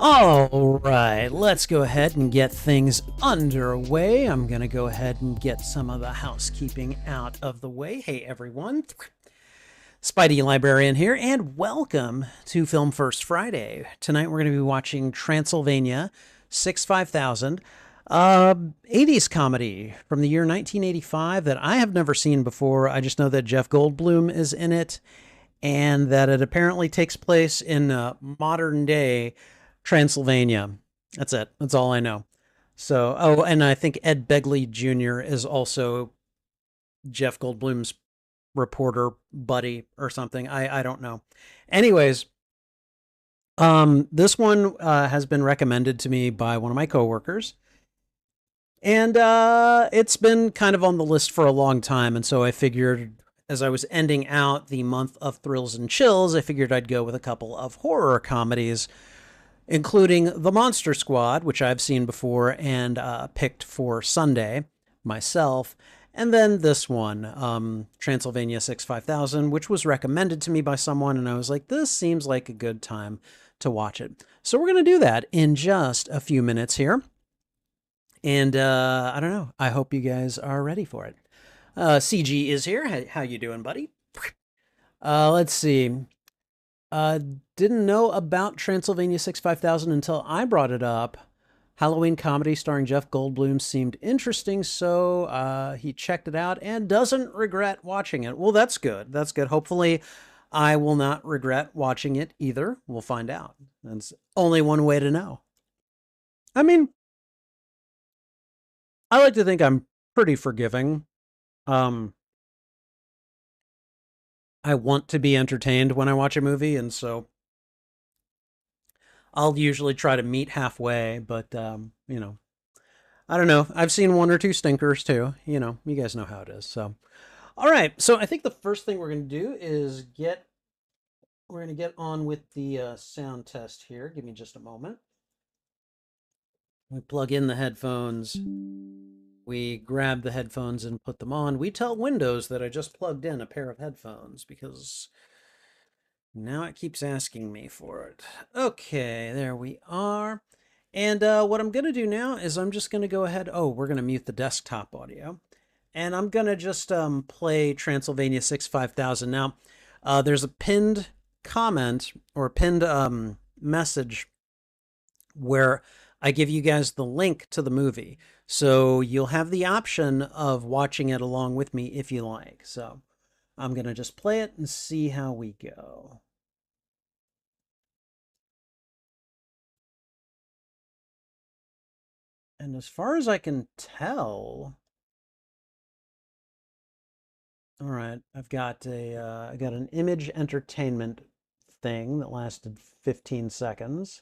All right, let's go ahead and get things underway. I'm going to go ahead and get some of the housekeeping out of the way. Hey, everyone. Spidey Librarian here, and welcome to Film First Friday. Tonight we're going to be watching Transylvania 65000, 80s comedy from the year 1985 that I have never seen before. I just know that Jeff Goldblum is in it, and that it apparently takes place in modern day Transylvania. That's it. That's all I know. So, oh, and I think Ed Begley Jr. is also Jeff Goldblum's reporter buddy or something. I don't know. Anyways, this one has been recommended to me by one of my coworkers, and it's been kind of on the list for a long time. And so I figured, as I was ending out the month of thrills and chills, I figured I'd go with a couple of horror comedies, including The Monster Squad, which I've seen before and picked for Sunday myself. And then this one, Transylvania 65000, which was recommended to me by someone, and I was like, this seems like a good time to watch it. So we're going to do that in just a few minutes here. And I don't know. I hope you guys are ready for it. CG is here. How you doing, buddy? Let's see. Didn't know about Transylvania 65000 until I brought it up. Halloween comedy starring Jeff Goldblum seemed interesting, so he checked it out and doesn't regret watching it. Well, that's good. That's good. Hopefully, I will not regret watching it either. We'll find out. That's only one way to know. I mean, I like to think I'm pretty forgiving. I want to be entertained when I watch a movie, and so I'll usually try to meet halfway, but, you know, I don't know. I've seen one or two stinkers too. You know, you guys know how it is. So, all right. So I think the first thing we're going to do is we're going to get on with the sound test here. Give me just a moment. We plug in the headphones. We grab the headphones and put them on. We tell Windows that I just plugged in a pair of headphones because now it keeps asking me for it. Okay, there we are. And what I'm going to do now is I'm just going to go ahead. Oh, we're going to mute the desktop audio. And I'm going to just play Transylvania 65000. Now, there's a pinned comment or pinned message where I give you guys the link to the movie. So you'll have the option of watching it along with me if you like. So I'm going to just play it and see how we go. And as far as I can tell, all right, I got an image entertainment thing that lasted 15 seconds.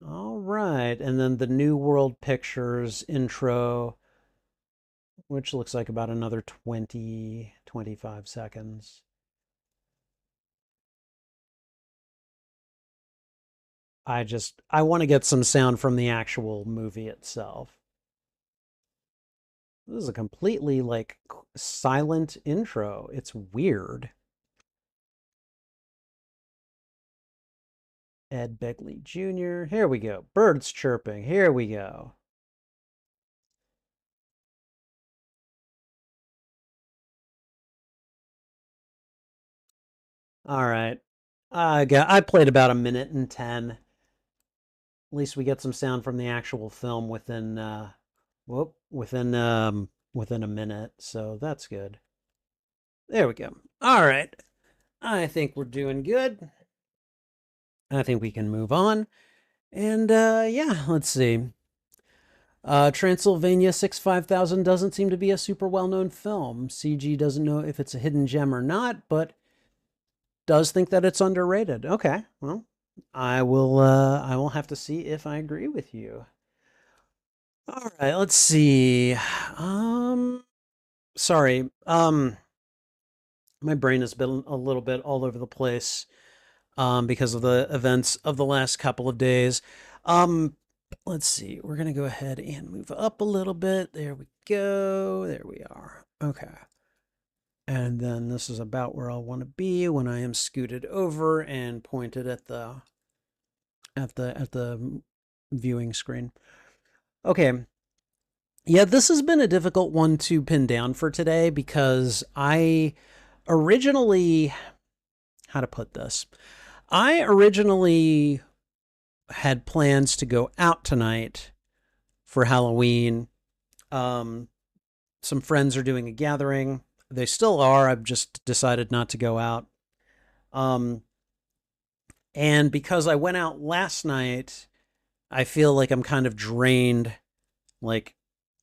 All right, and then the New World Pictures intro, which looks like about another 20, 25 seconds. I want to get some sound from the actual movie itself. This is a completely like silent intro. It's weird. Ed Begley Jr. Here we go. Birds chirping. Here we go. All right. I played about a minute and 10. At least we get some sound from the actual film within within a minute. So that's good. There we go. All right. I think we're doing good. I think we can move on. And yeah, let's see. Transylvania 65000 doesn't seem to be a super well-known film. CG doesn't know if it's a hidden gem or not, but does think that it's underrated. Okay, well, I will have to see if I agree with you. All right, let's see. Sorry. My brain has been a little bit all over the place because of the events of the last couple of days. Let's see. We're going to go ahead and move up a little bit. There we go. There we are. Okay. And then this is about where I'll want to be when I am scooted over and pointed at the viewing screen. Okay. Yeah, this has been a difficult one to pin down for today because I originally, how to put this? I originally had plans to go out tonight for Halloween. Some friends are doing a gathering. They still are. I've just decided not to go out. And because I went out last night, I feel like I'm kind of drained. Like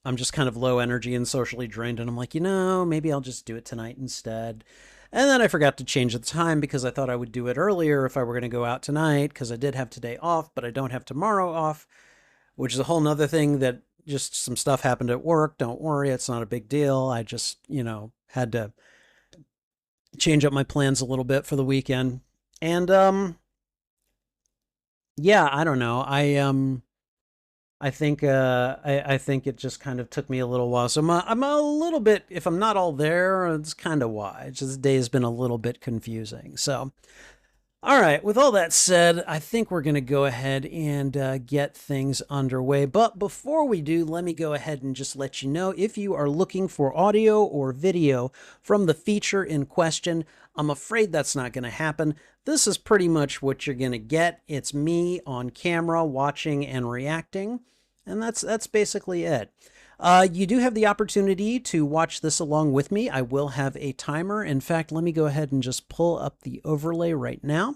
I'm just kind of low energy and socially drained. And I'm like, maybe I'll just do it tonight instead. And then I forgot to change the time because I thought I would do it earlier if I were going to go out tonight because I did have today off, but I don't have tomorrow off, which is a whole nother thing that just some stuff happened at work. Don't worry, it's not a big deal. I just, had to change up my plans a little bit for the weekend. And yeah, I don't know. I think I think it just kind of took me a little while. So I'm a little bit, if I'm not all there, it's kind of why. It's just, this day has been a little bit confusing. So all right, with all that said, I think we're going to go ahead and get things underway. But before we do, let me go ahead and just let you know, if you are looking for audio or video from the feature in question, I'm afraid that's not going to happen. This is pretty much what you're going to get. It's me on camera watching and reacting, and that's basically it. You do have the opportunity to watch this along with me. I will have a timer. In fact, let me go ahead and just pull up the overlay right now.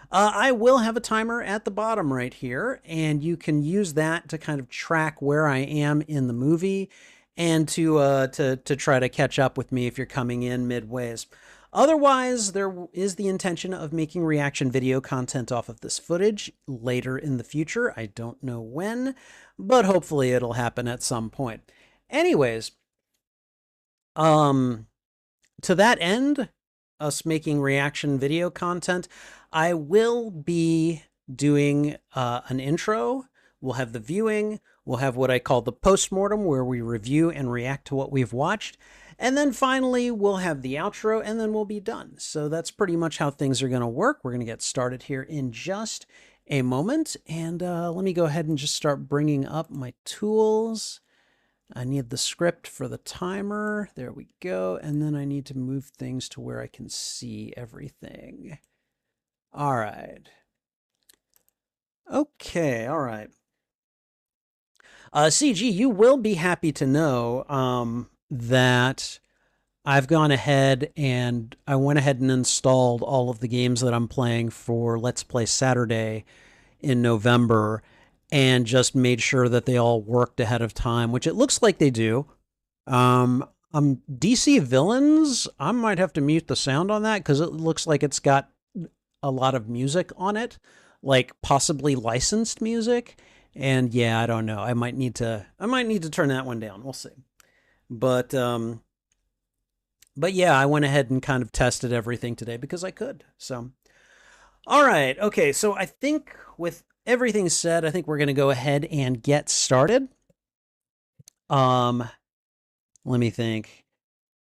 I will have a timer at the bottom right here, and you can use that to kind of track where I am in the movie and to try to catch up with me if you're coming in midways. Otherwise, there is the intention of making reaction video content off of this footage later in the future. I don't know when, but hopefully it'll happen at some point. Anyways, to that end, us making reaction video content, I will be doing an intro. We'll have the viewing. We'll have what I call the postmortem, where we review and react to what we've watched. And then finally, we'll have the outro, and then we'll be done. So that's pretty much how things are going to work. We're going to get started here in just a moment. And let me go ahead and just start bringing up my tools. I need the script for the timer. There we go. And then I need to move things to where I can see everything. All right. Okay, all right. CG, you will be happy to know that I've gone ahead and I went ahead and installed all of the games that I'm playing for Let's Play Saturday in November and just made sure that they all worked ahead of time, which it looks like they do. DC Villains, I might have to mute the sound on that because it looks like it's got a lot of music on it, like possibly licensed music. And yeah, I don't know. I might need to turn that one down. We'll see. But yeah, I went ahead and kind of tested everything today because I could. So, all right. Okay. So I think with everything said, I think we're going to go ahead and get started. Let me think.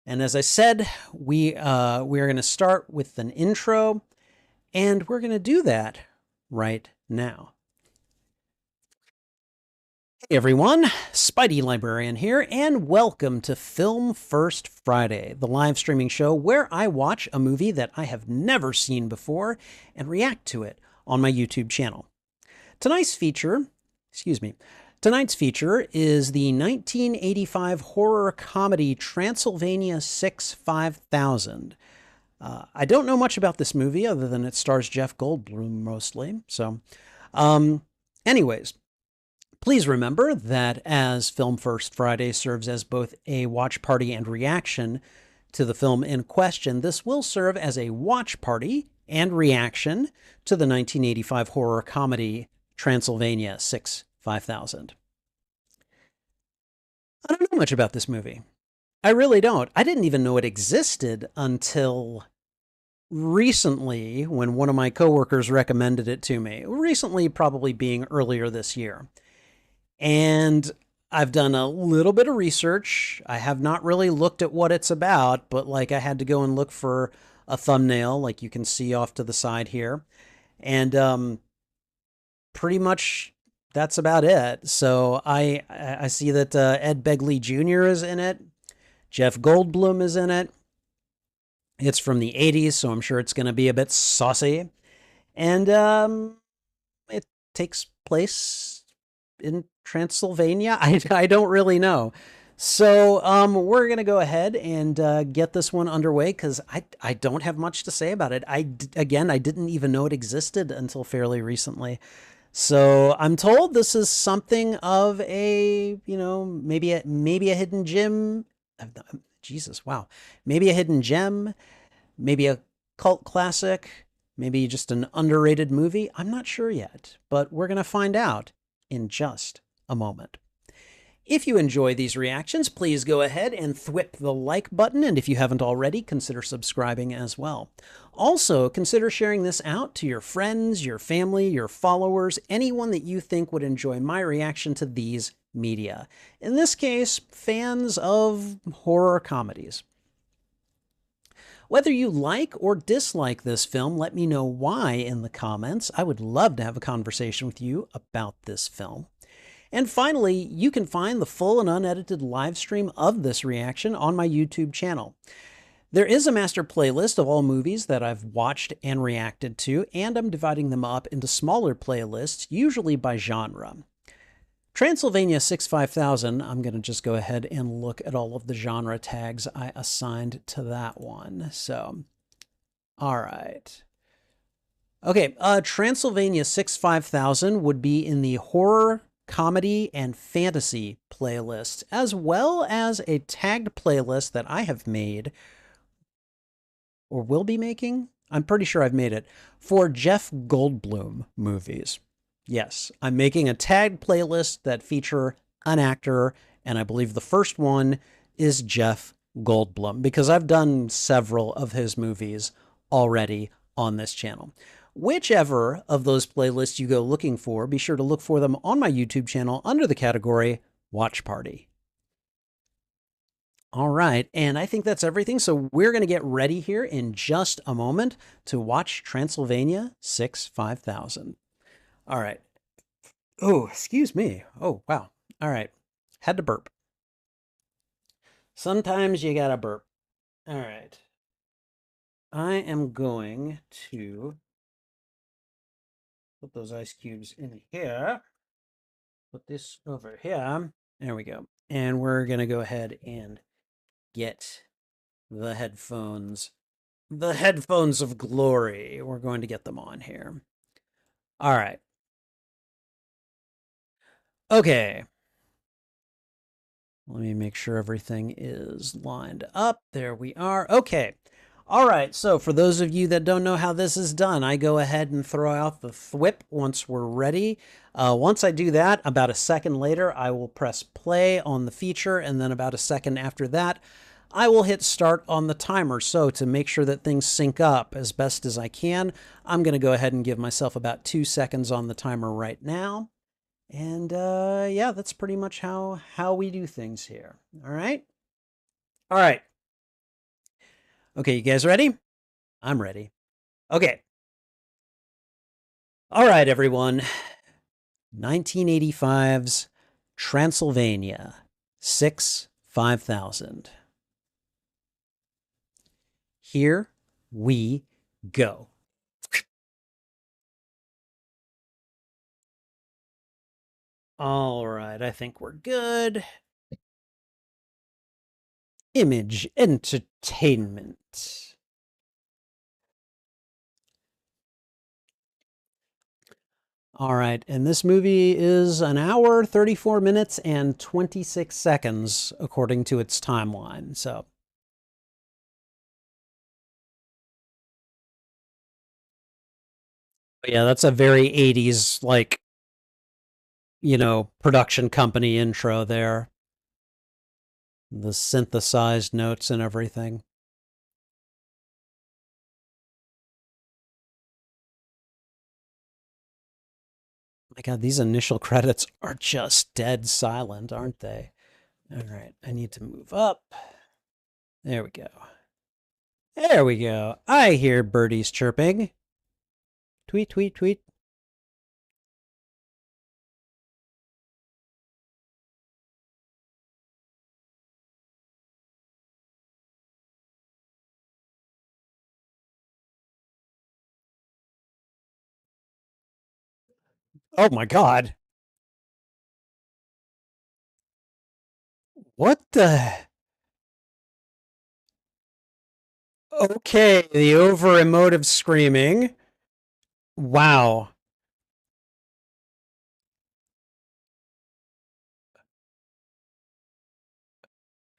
And as I said, we are going to start with an intro, and we're going to do that right now. Hey everyone, Spidey Librarian here, and welcome to Film First Friday, the live streaming show where I watch a movie that I have never seen before and react to it on my YouTube channel. Tonight's feature is the 1985 horror comedy Transylvania 6-5000. I don't know much about this movie other than it stars Jeff Goldblum mostly. So, anyways, please remember that as Film First Friday serves as both a watch party and reaction to the film in question, this will serve as a watch party and reaction to the 1985 horror comedy Transylvania 6-5000. I don't know much about this movie. I really don't. I didn't even know it existed until recently when one of my coworkers recommended it to me. Recently, probably being earlier this year. And I've done a little bit of research. I have not really looked at what it's about, but like I had to go and look for a thumbnail, like you can see off to the side here. And pretty much that's about it. So I see that Ed Begley Jr. is in it. Jeff Goldblum is in it. It's from the 80s, so I'm sure it's going to be a bit saucy. And it takes place in Transylvania. I don't really know. So we're going to go ahead and get this one underway because I don't have much to say about it. Again, I didn't even know it existed until fairly recently. So I'm told this is something of a, maybe a hidden gem. Jesus, wow. Maybe a hidden gem, maybe a cult classic, maybe just an underrated movie. I'm not sure yet, but we're going to find out in just a moment. If you enjoy these reactions, please go ahead and thwip the like button, and if you haven't already, consider subscribing as well. Also, consider sharing this out to your friends, your family, your followers, anyone that you think would enjoy my reaction to these media. In this case, fans of horror comedies. Whether you like or dislike this film, let me know why in the comments. I would love to have a conversation with you about this film. And finally, you can find the full and unedited live stream of this reaction on my YouTube channel. There is a master playlist of all movies that I've watched and reacted to, and I'm dividing them up into smaller playlists, usually by genre. Transylvania 65000, I'm going to just go ahead and look at all of the genre tags I assigned to that one. So, all right. Okay, Transylvania 65000 would be in the horror, comedy, and fantasy playlist, as well as a tagged playlist that I have made, or will be making, I'm pretty sure I've made it, for Jeff Goldblum movies. Yes, I'm making a tagged playlist that feature an actor, and I believe the first one is Jeff Goldblum, because I've done several of his movies already on this channel. Whichever of those playlists you go looking for, be sure to look for them on my YouTube channel under the category Watch Party. All right, and I think that's everything. So we're going to get ready here in just a moment to watch Transylvania 65000. All right. Oh, excuse me. Oh, wow. All right. Had to burp. Sometimes you gotta burp. All right. I am going to put those ice cubes in here. Put this over here. There we go. And we're going to go ahead and get the headphones. The headphones of glory. We're going to get them on here. All right. Okay. Let me make sure everything is lined up. There we are. Okay. All right. So for those of you that don't know how this is done, I go ahead and throw out the thwip once we're ready. Once I do that, about a second later, I will press play on the feature. And then about a second after that, I will hit start on the timer. So to make sure that things sync up as best as I can, I'm going to go ahead and give myself about 2 seconds on the timer right now. And yeah, that's pretty much how we do things here. All right. All right. Okay, you guys ready? I'm ready. Okay. All right, everyone. 1985's Transylvania 65000. Here we go. All right, I think we're good. Image entertainment. All right, and this movie is an hour, 34 minutes, and 26 seconds, according to its timeline. So, yeah, that's a very 80s, like, production company intro there. The synthesized notes and everything. My God, these initial credits are just dead silent, aren't they? All right, I need to move up. There we go. There we go. I hear birdies chirping. Tweet, tweet, tweet. Oh my God. What the? Okay, the over emotive screaming. Wow.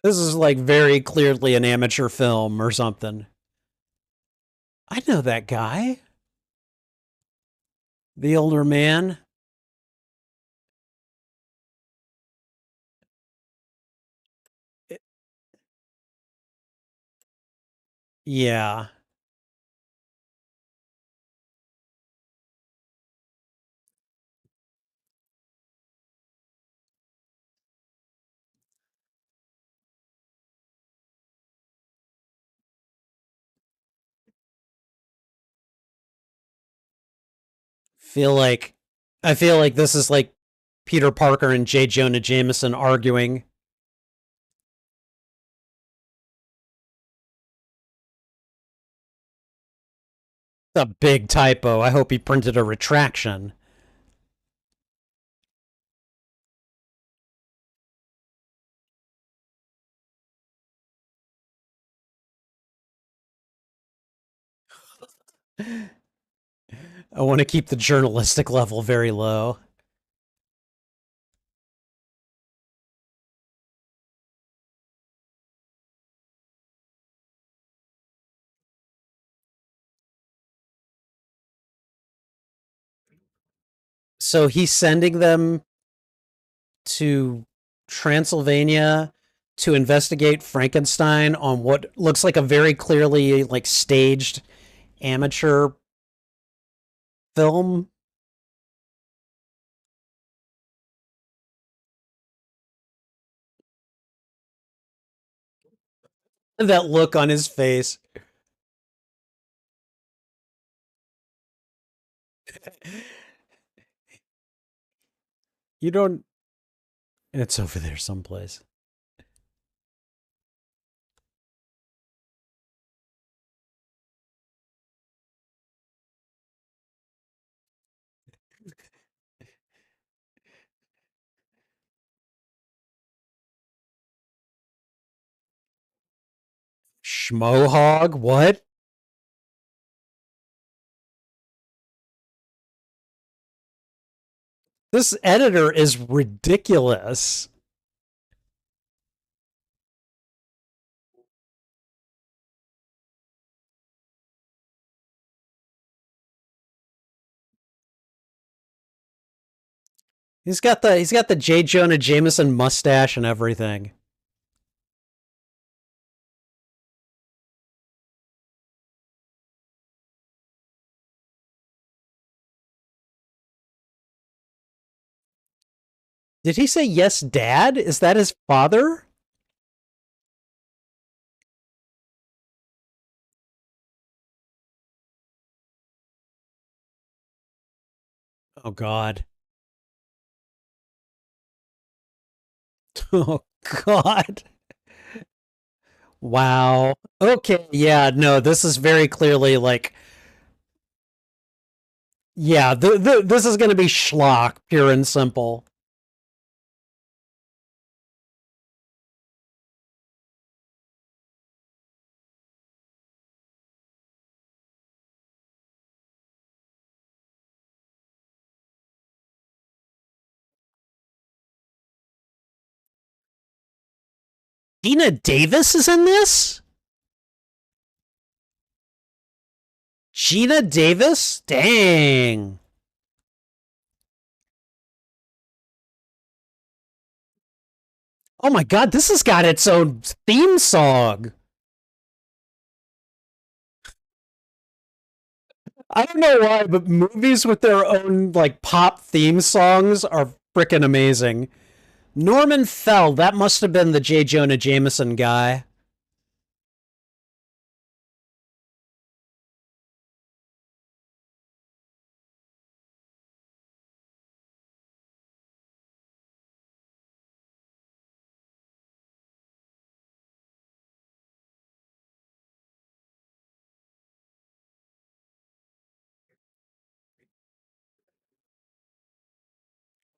This is like very clearly an amateur film or something. I know that guy. The older man. Yeah. Feel like I feel like this is like Peter Parker and J. Jonah Jameson arguing. A big typo. I hope he printed a retraction. I want to keep the journalistic level very low. So he's sending them to Transylvania to investigate Frankenstein on what looks like a very clearly like staged amateur film. That look on his face. You don't. It's over there someplace. Schmohog? What? This editor is ridiculous. He's got the J. Jonah Jameson mustache and everything. Did he say yes, Dad? Is that his father? Oh God. Oh God. Wow. Okay. Yeah. No. This is very clearly like. Yeah. This is going to be schlock, pure and simple. Dina Davis is in this. Gina Davis. Dang. Oh my God. This has got its own theme song. I don't know why, but movies with their own like pop theme songs are freaking amazing. Norman Fell, that must have been the J. Jonah Jameson guy.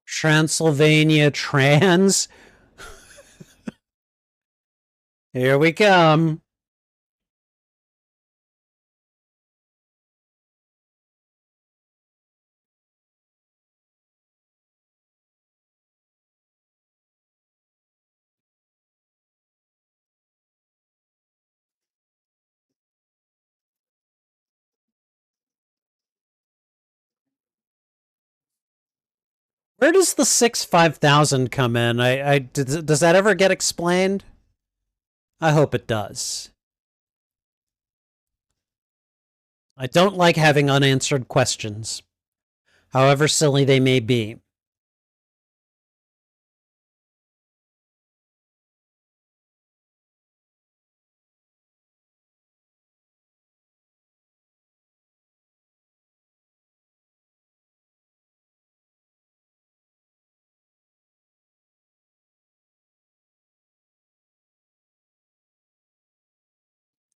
Transylvania Trans. Here we come. Where does the 6 5000 come in? Does that ever get explained? I hope it does. I don't like having unanswered questions, however silly they may be.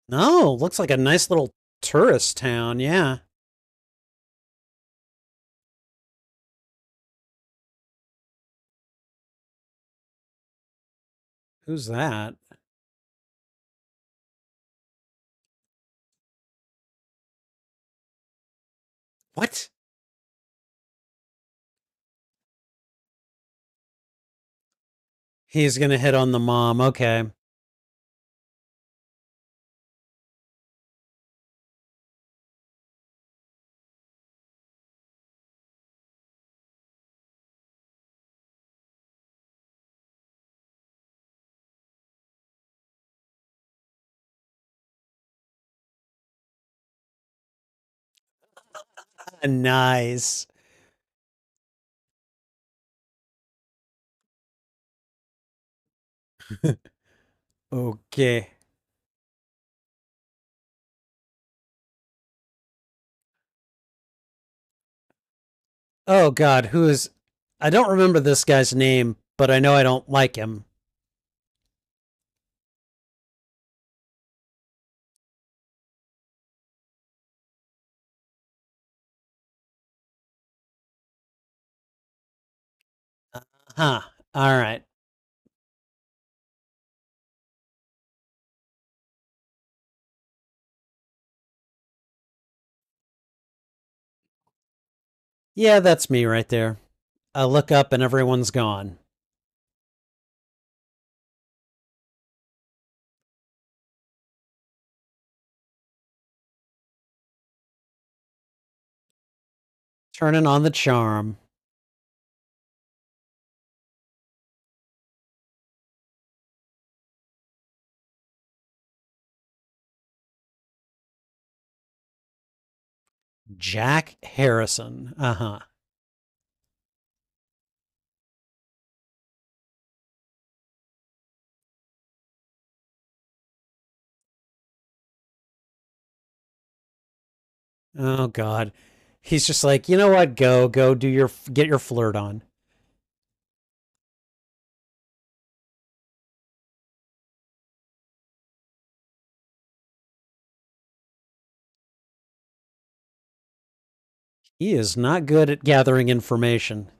No, looks like a nice little tourist town, yeah. Who's that? What? He's gonna hit on the mom, okay. Nice. Okay. Oh god, who is I don't remember this guy's name, but I know I don't like him. Huh. All right. Yeah, that's me right there. I look up and everyone's gone. Turning on the charm. Jack Harrison. Uh-huh. Oh god. He's just like, you know what? Go do your get your flirt on. He is not good at gathering information.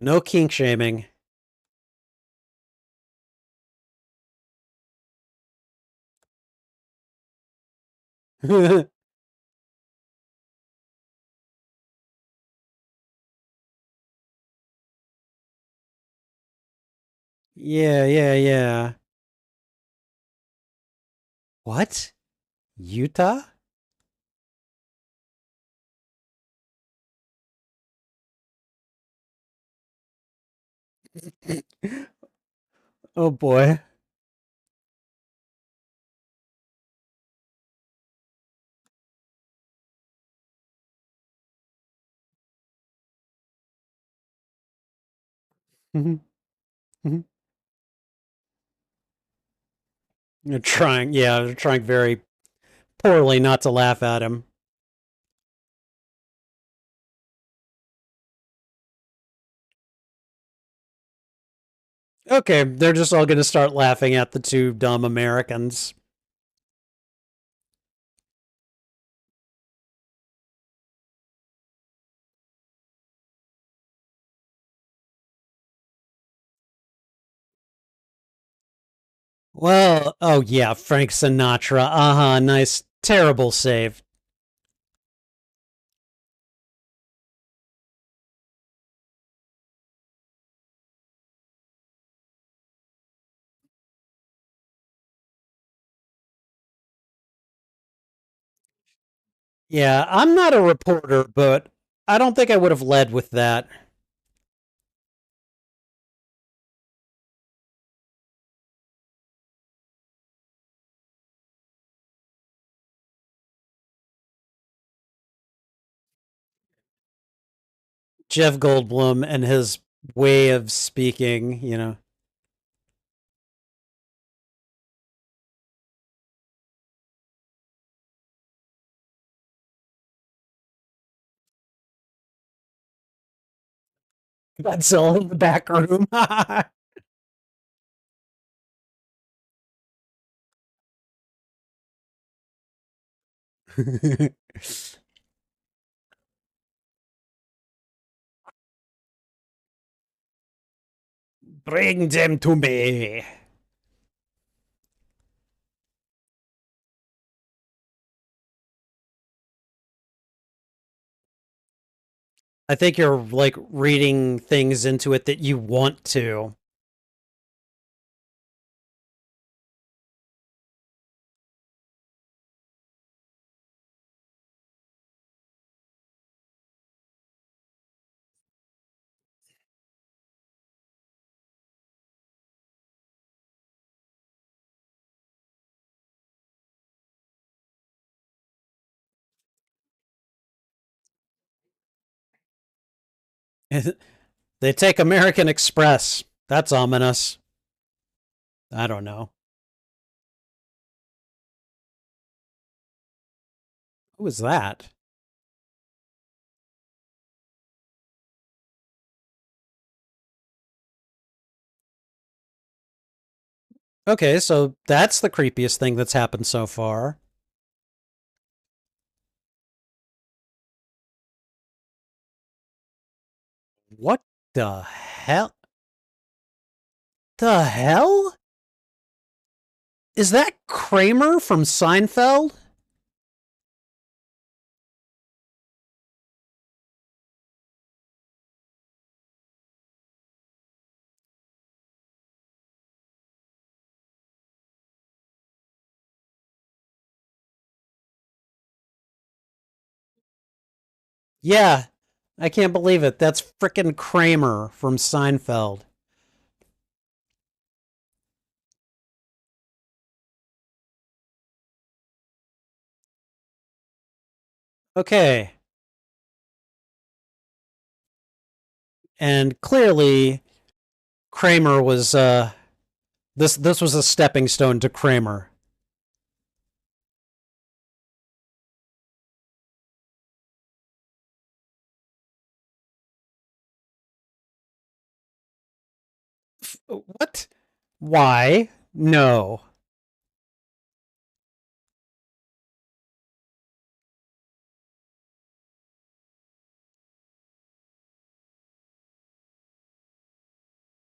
No kink shaming. Yeah, yeah. What? Utah? Oh boy. Mhm. Mhm. They're trying, yeah, they're trying very poorly not to laugh at him. Okay, they're just all going to start laughing at the two dumb Americans. Well, oh yeah, Frank Sinatra. Uh huh. Nice, terrible save. Yeah, I'm not a reporter, but I don't think I would have led with that. Jeff Goldblum and his way of speaking, you know. Godzilla in the back room. Bring them to me. I think you're like reading things into it that you want to. They take American Express. That's ominous. I don't know. Who was that? Okay, so that's the creepiest thing that's happened so far. What the hell? The hell? Is that Kramer from Seinfeld? Yeah, I can't believe it. That's frickin' Kramer from Seinfeld. Okay, and clearly Kramer was this was a stepping stone to Kramer. What? Why? No.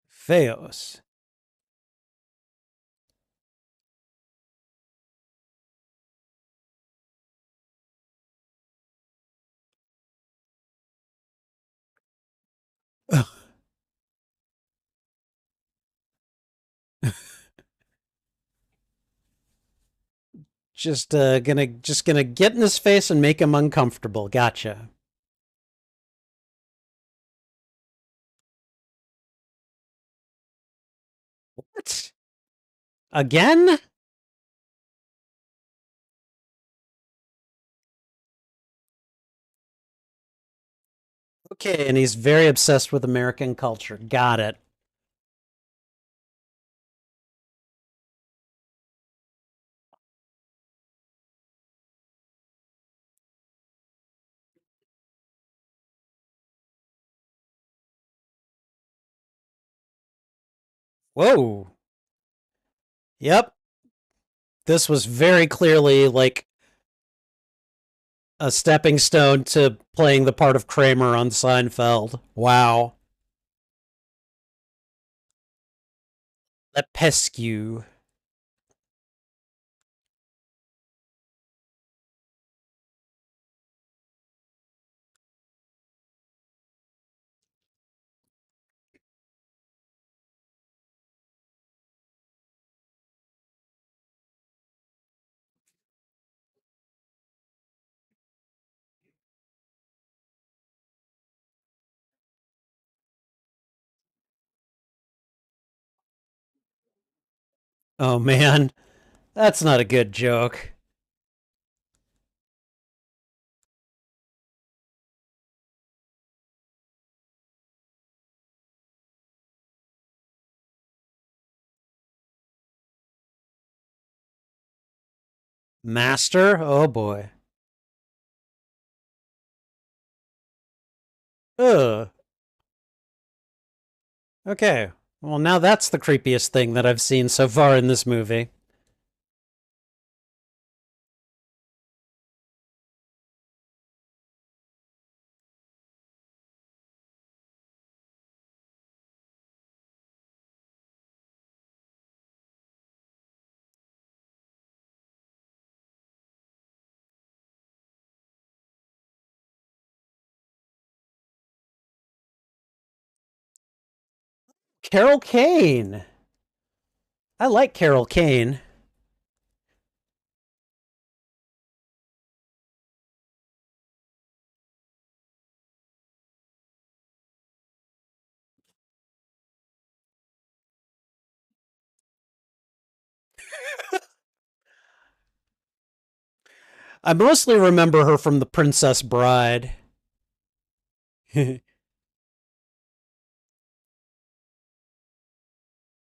Feos. Just gonna get in his face and make him uncomfortable. Gotcha. What? Again? Okay, and he's very obsessed with American culture. Got it. Whoa. Yep. This was very clearly like a stepping stone to playing the part of Kramer on Seinfeld. Wow. The pesque. Oh man, that's not a good joke. Master? Oh boy. Ugh. Okay. Well, now that's the creepiest thing that I've seen so far in this movie. Carol Kane. I like Carol Kane. I mostly remember her from The Princess Bride.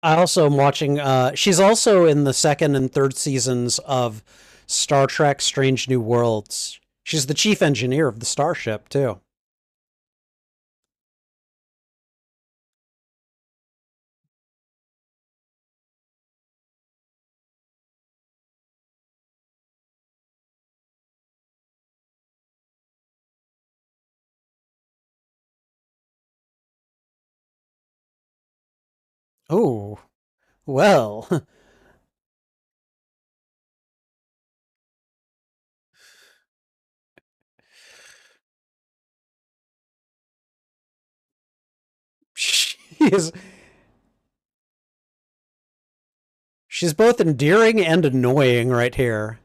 I also am watching, she's also in the second and third seasons of Star Trek Strange New Worlds. She's the chief engineer of the starship, too. Oh, well. she is, she's both endearing and annoying right here.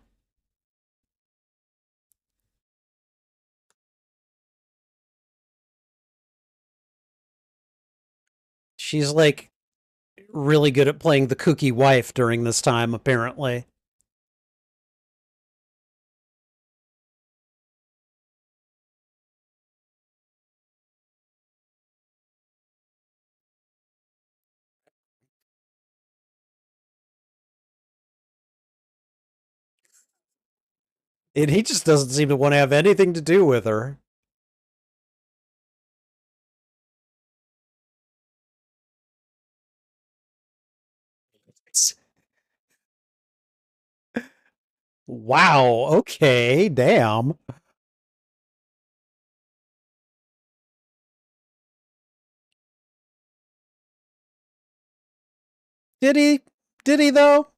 She's like really good at playing the kooky wife during this time, apparently. And he just doesn't seem to want to have anything to do with her. Wow, okay, damn. Did he? Did he, though?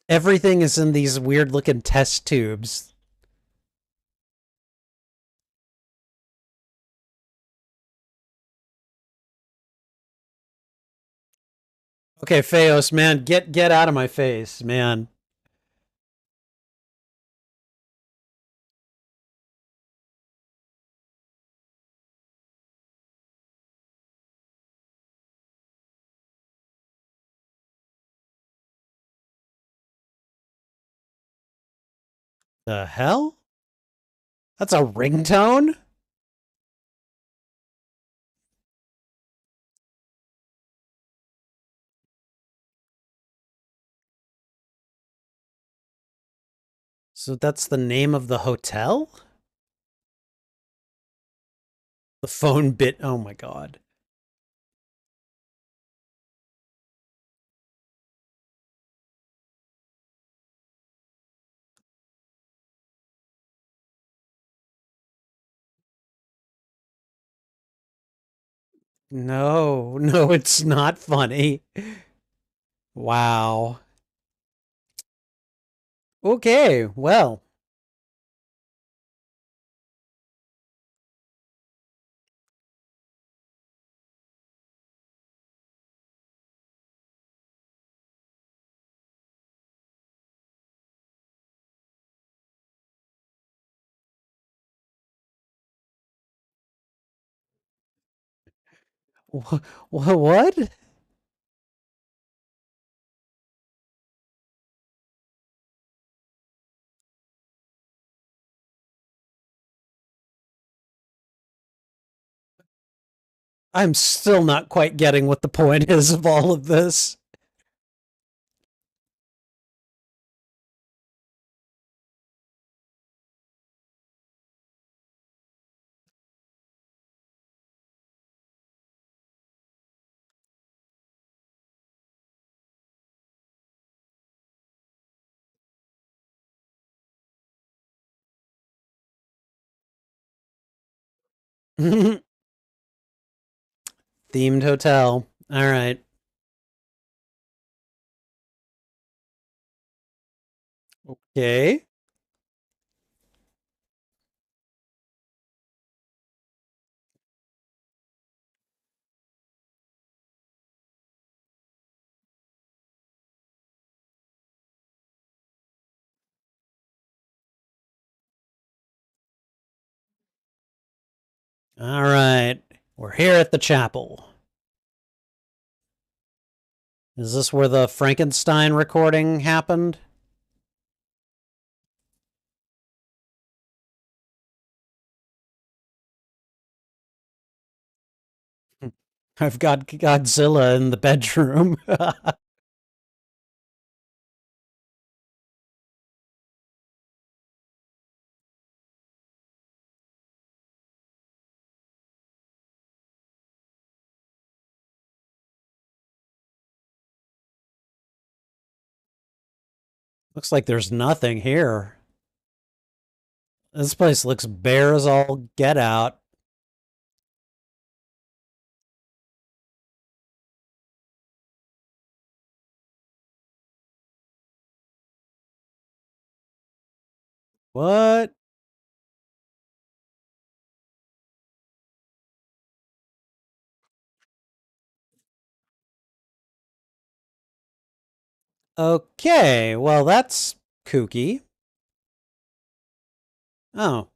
Everything is in these weird looking test tubes. Okay, Feos, man, get out of my face, man. The hell? That's a ringtone? So that's the name of the hotel? The phone bit. Oh my God. No, no, it's not funny. Wow. Okay, well, what? I'm still not quite getting what the point is of all of this. Themed hotel. All right. Okay. All right. We're here at the chapel. Is this where the Frankenstein recording happened? I've got Godzilla in the bedroom. Looks like there's nothing here. This place looks bare as all get out. What? Okay, well, that's kooky. Oh,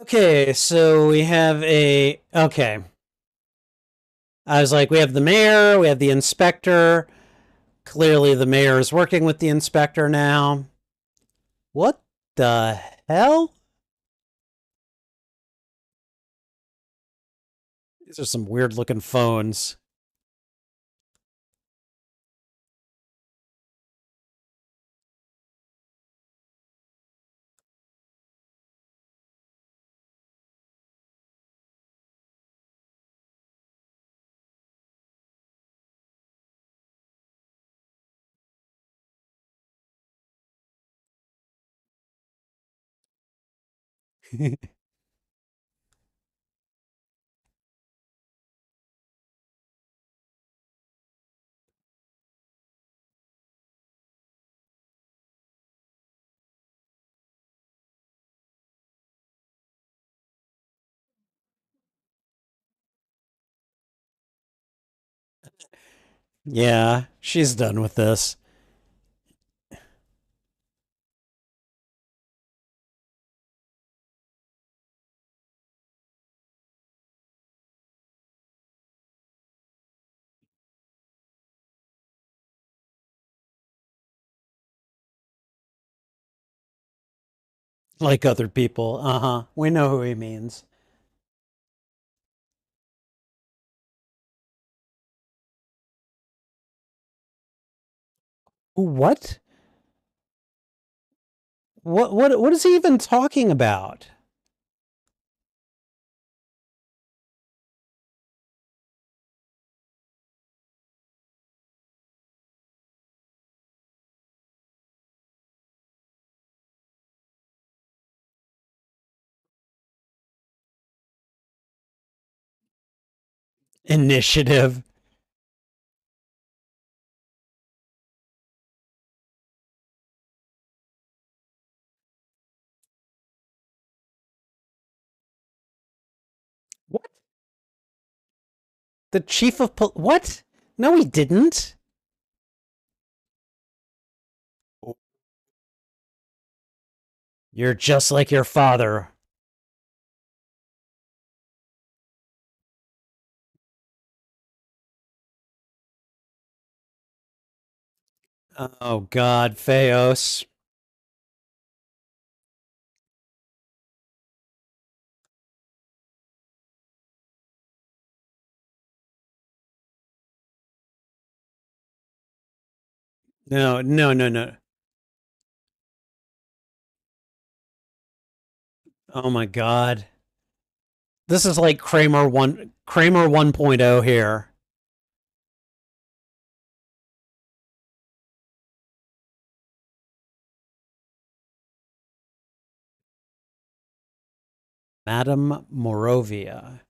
okay, so we have a. Okay. I was like, we have the mayor, we have the inspector. Clearly, the mayor is working with the inspector now. What the hell? These are some weird looking phones. Yeah, she's done with this. Like other people. Uh-huh. We know who he means. What? What is he even talking about? Initiative. What? The chief of what? No, he didn't. You're just like your father. Oh God, Feos. No, no, no, no. Oh my God. This is like Kramer 1.0 here. Madame Morovia.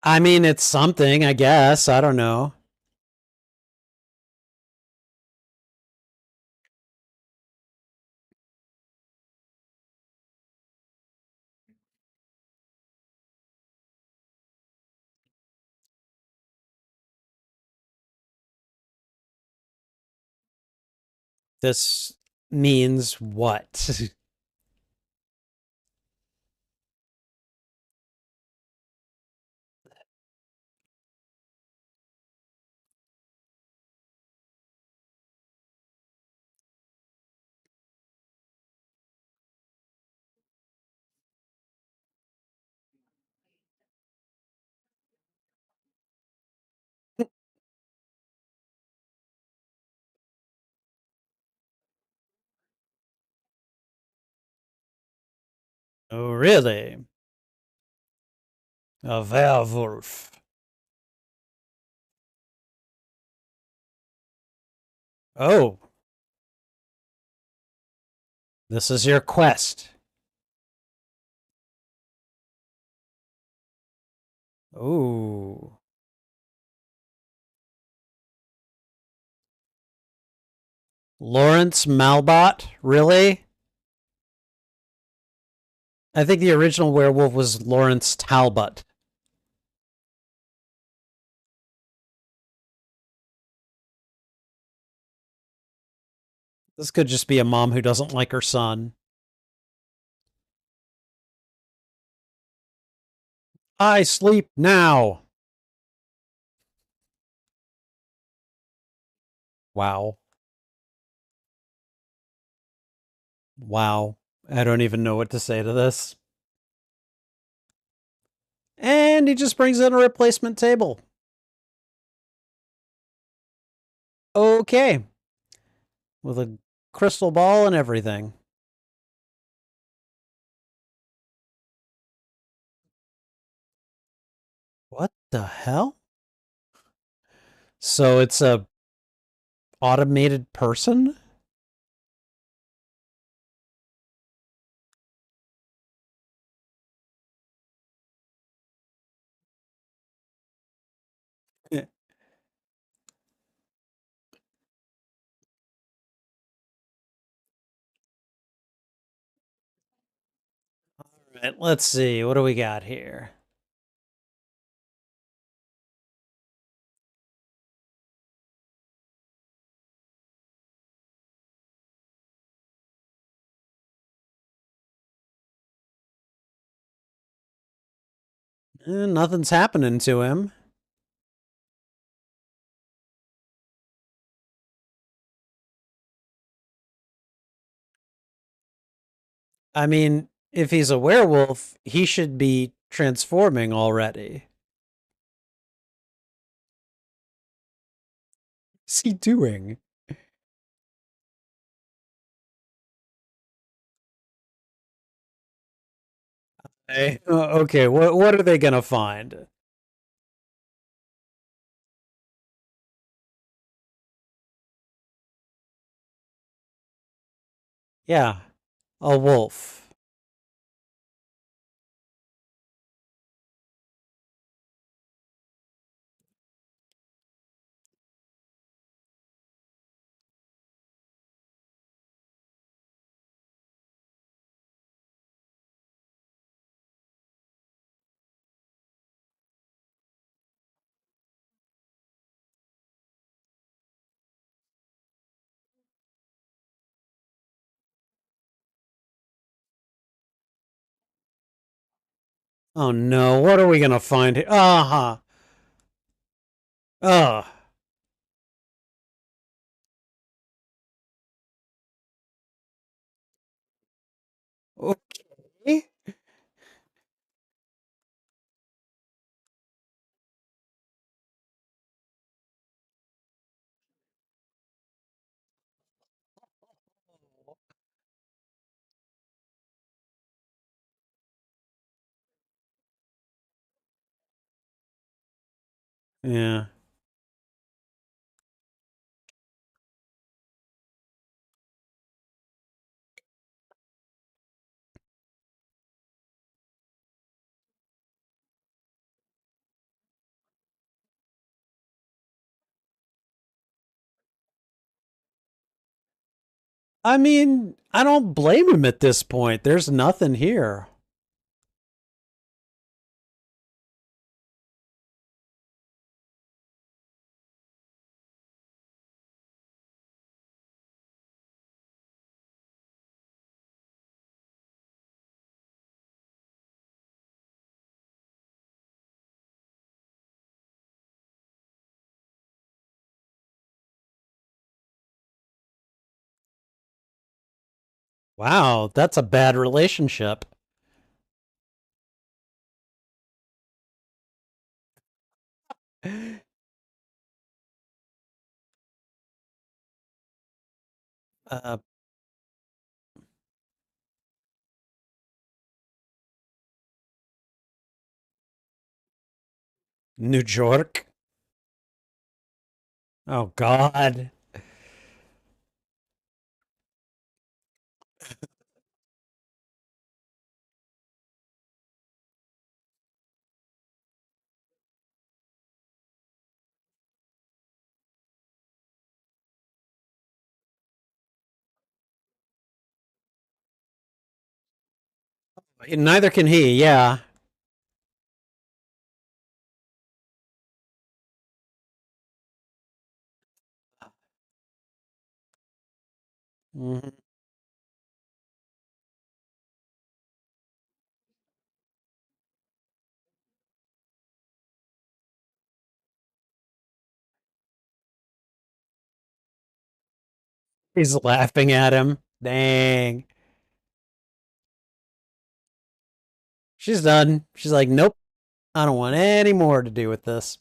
I mean, it's something, I guess. I don't know. This means what? Oh, really? A werewolf. Oh, this is your quest. Oh. Lawrence Malbot? Really? I think the original werewolf was Lawrence Talbot. This could just be a mom who doesn't like her son. I sleep now. Wow. Wow. I don't even know what to say to this. And he just brings in a replacement table. Okay. With a crystal ball and everything. What the hell? So it's a automated person? Yeah. All right, let's see. What do we got here? Nothing's happening to him. I mean, if he's a werewolf, he should be transforming already. What's he doing? Okay, what are they gonna find? Yeah, a wolf. Oh no, what are we gonna find here? Uh-huh. Uh. Okay. Yeah. I mean, I don't blame him at this point. There's nothing here. Wow, that's a bad relationship. Uh, New York. Oh God. Neither can he. Yeah. Mhm. He's laughing at him. Dang. She's done. She's like, nope. I don't want any more to do with this.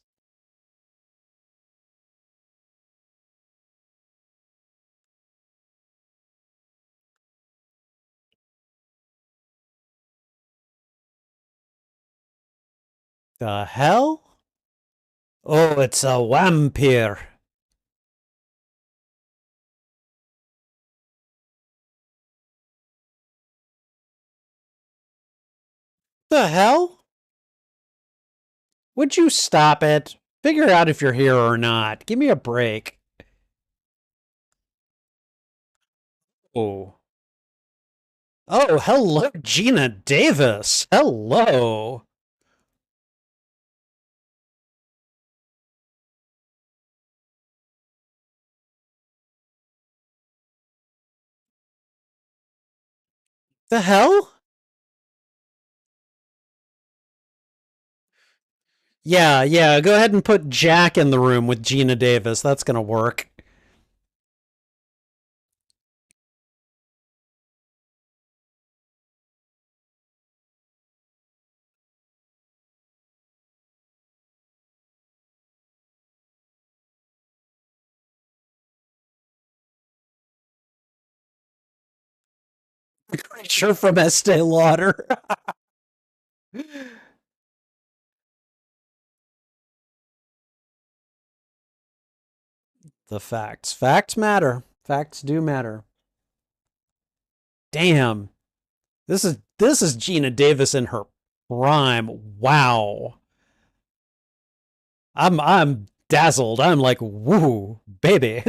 The hell? Oh, it's a vampire. The hell? Would you stop it? Figure out if you're here or not. Give me a break. Oh. Oh, hello, Gina Davis. Hello. The hell? Yeah, yeah. Go ahead and put Jack in the room with Gina Davis. That's going to work. Creature from Estee Lauder. The facts. Facts matter. Facts do matter. Damn. This is Gina Davis in her prime. Wow. I'm dazzled. I'm like, woo, baby.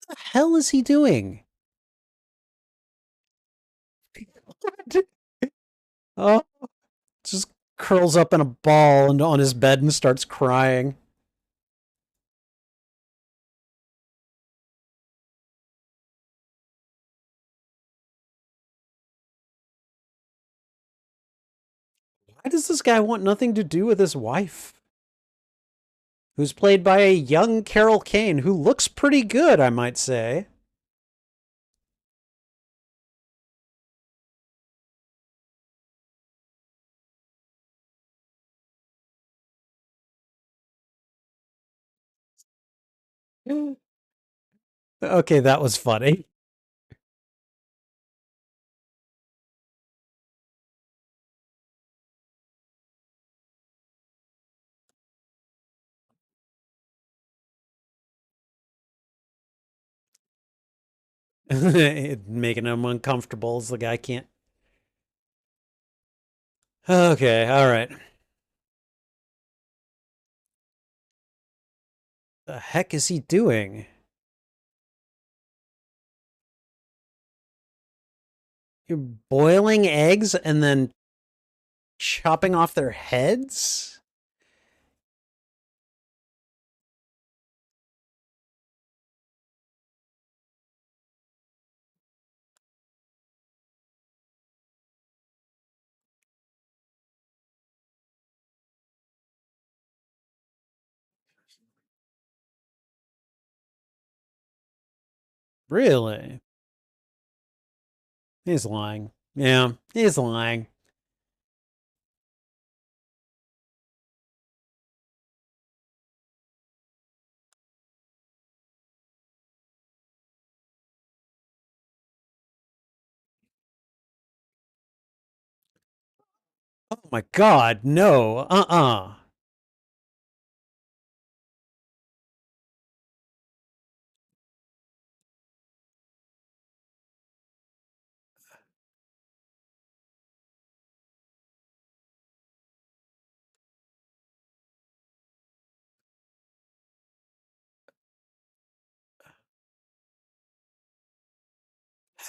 The hell is he doing? Oh, just curls up in a ball and on his bed and starts crying. Why does this guy want nothing to do with his wife? Who's played by a young Carol Kane, who looks pretty good, I might say. Okay, that was funny. Making him uncomfortable as the guy can't. Okay, all right. The heck is he doing? You're boiling eggs and then chopping off their heads? Really? He's lying. Yeah, he's lying. Oh my god, no.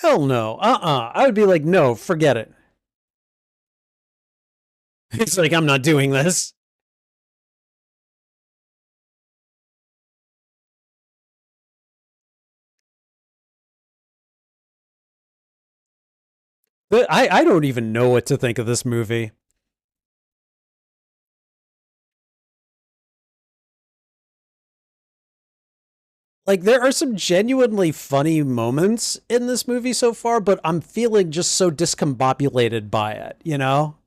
Hell no. I would be like, no, forget it. He's like, I'm not doing this. But I don't even know what to think of this movie. Like, there are some genuinely funny moments in this movie so far, but I'm feeling just so discombobulated by it, you know?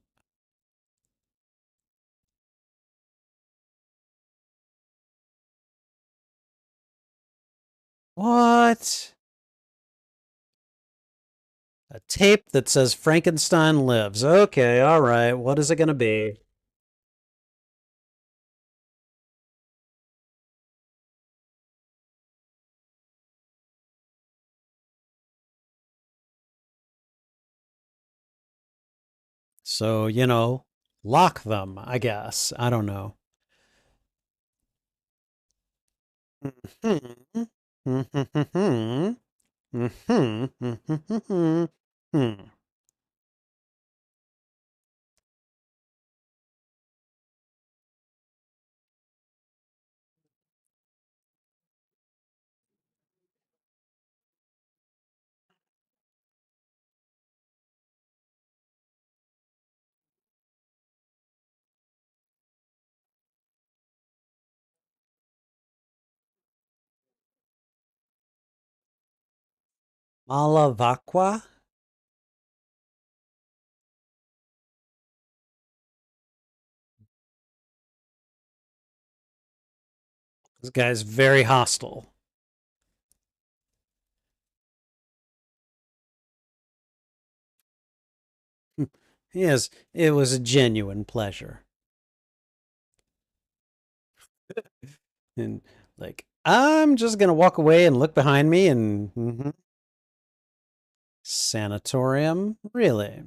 What? A tape that says Frankenstein lives. Okay, all right. What is it going to be? So, lock them, I guess. I don't know. Malavakwa? This guy's very hostile. Yes, it was a genuine pleasure. And like, I'm just gonna walk away and look behind me and sanatorium, really?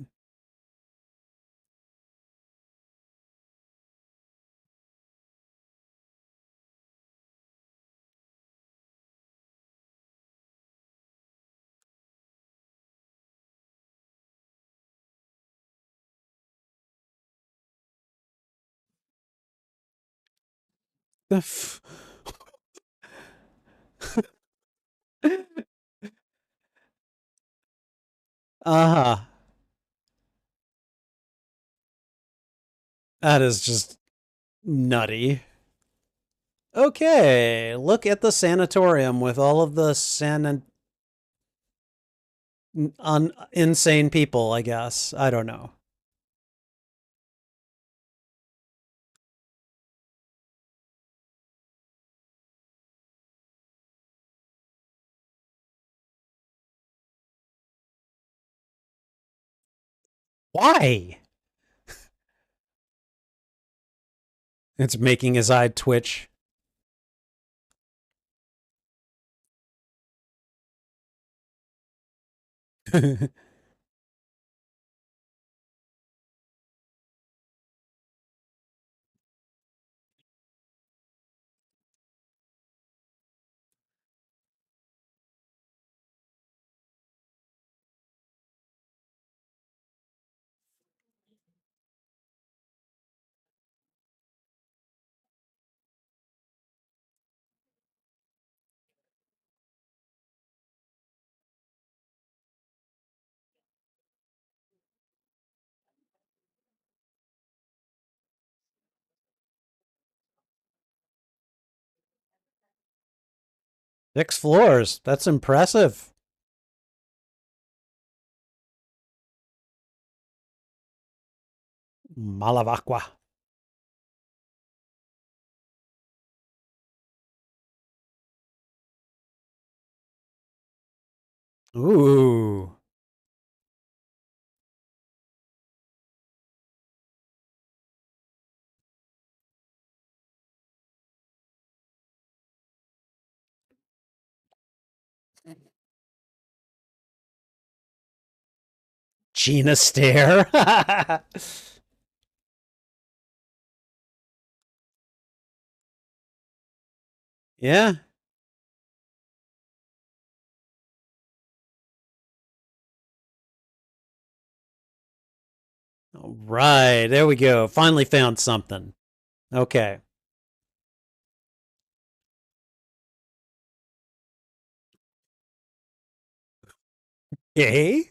Uh-huh. That is just nutty. Okay, look at the sanatorium with all of the insane people, I guess. I don't know. Why? It's making his eye twitch. Six floors. That's impressive. Malavakwa. Ooh. Gina stare. Yeah. All right. There we go. Finally found something. Okay. Yay.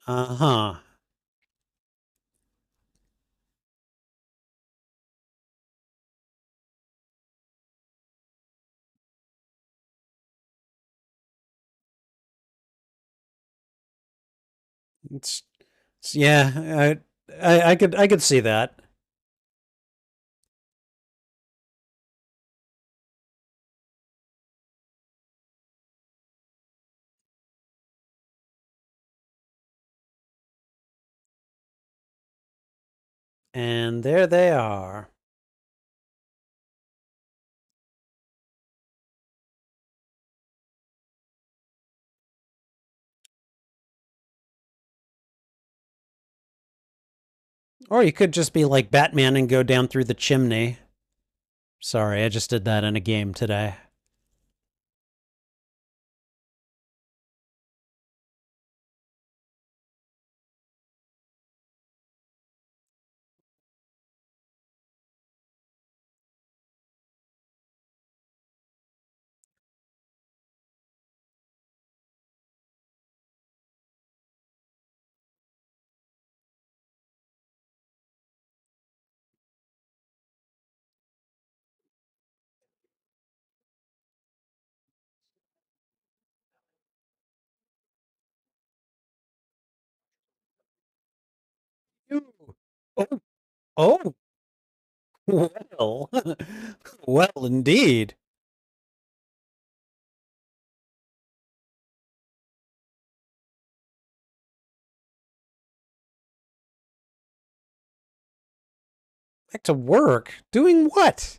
Uh-huh. It's, yeah, I could see that. And there they are. Or you could just be like Batman and go down through the chimney. Sorry, I just did that in a game today. Oh, oh, well, well, indeed. Back to work. Doing what?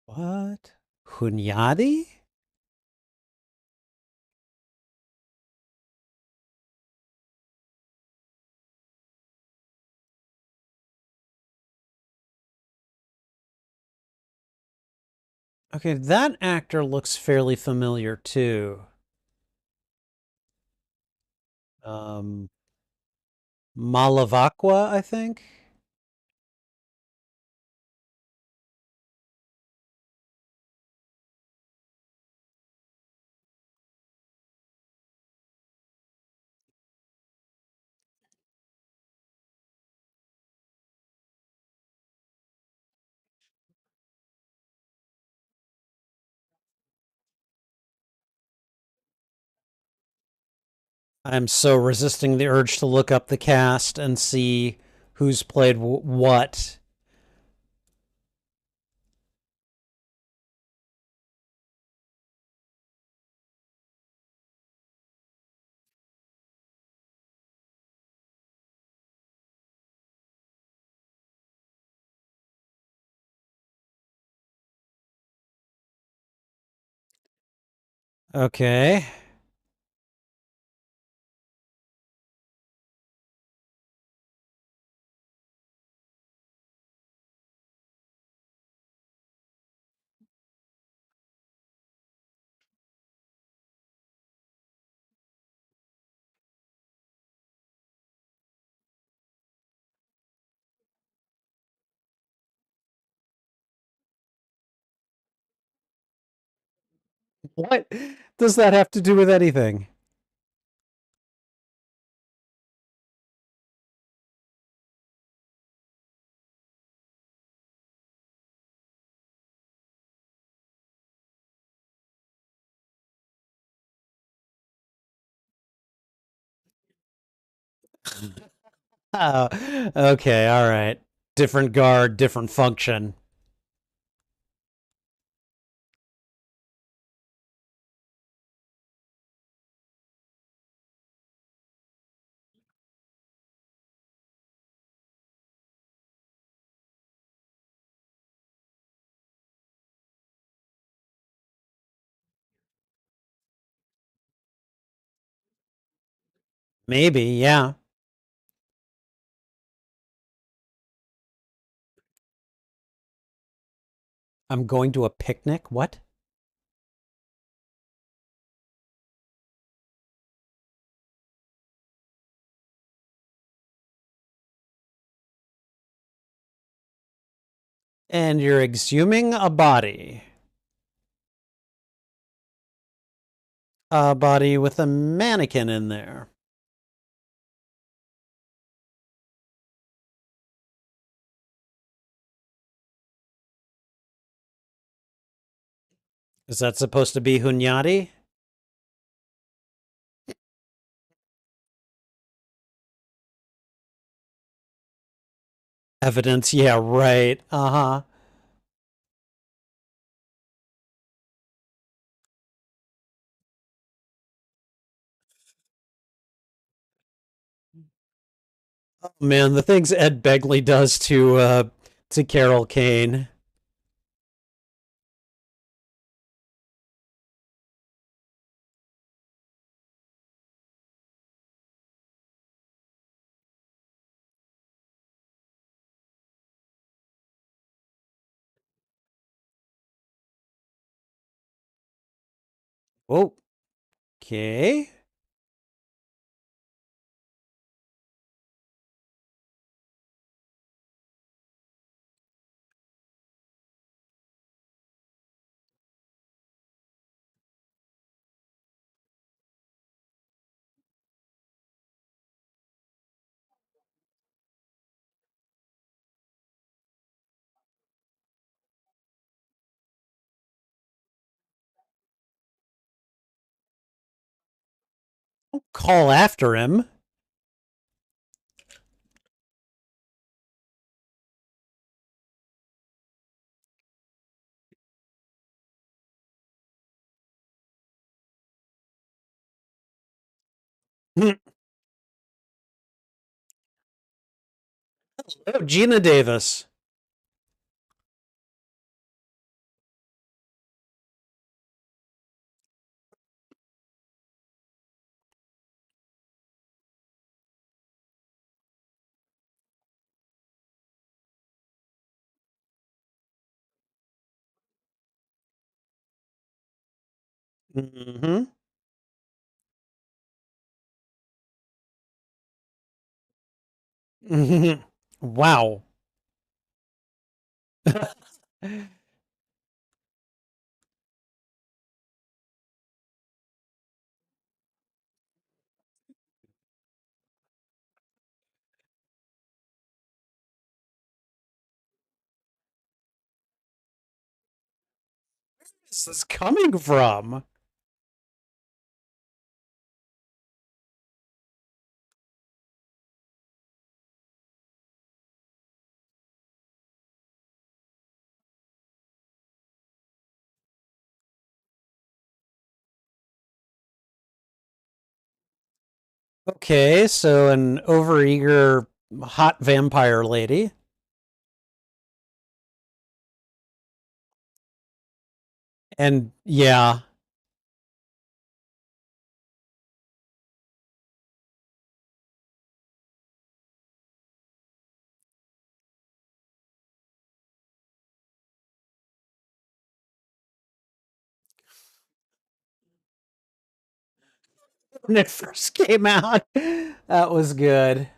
What? Hunyadi? Okay, that actor looks fairly familiar too. Um, Malavakwa, I think. I'm so resisting the urge to look up the cast and see who's played what. Okay. What does that have to do with anything? Oh, okay, all right. Different guard, different function. Maybe, yeah. I'm going to a picnic. What? And you're exhuming a body. A body with a mannequin in there. Is that supposed to be Hunyadi? Evidence, yeah, right. Uh-huh. Oh, man, the things Ed Begley does to Carol Kane. Oh, okay. Call after him. Oh, Gina Davis. Mm-hmm. Wow. This is coming from? Okay, so an overeager hot vampire lady. And yeah, when it first came out, that was good.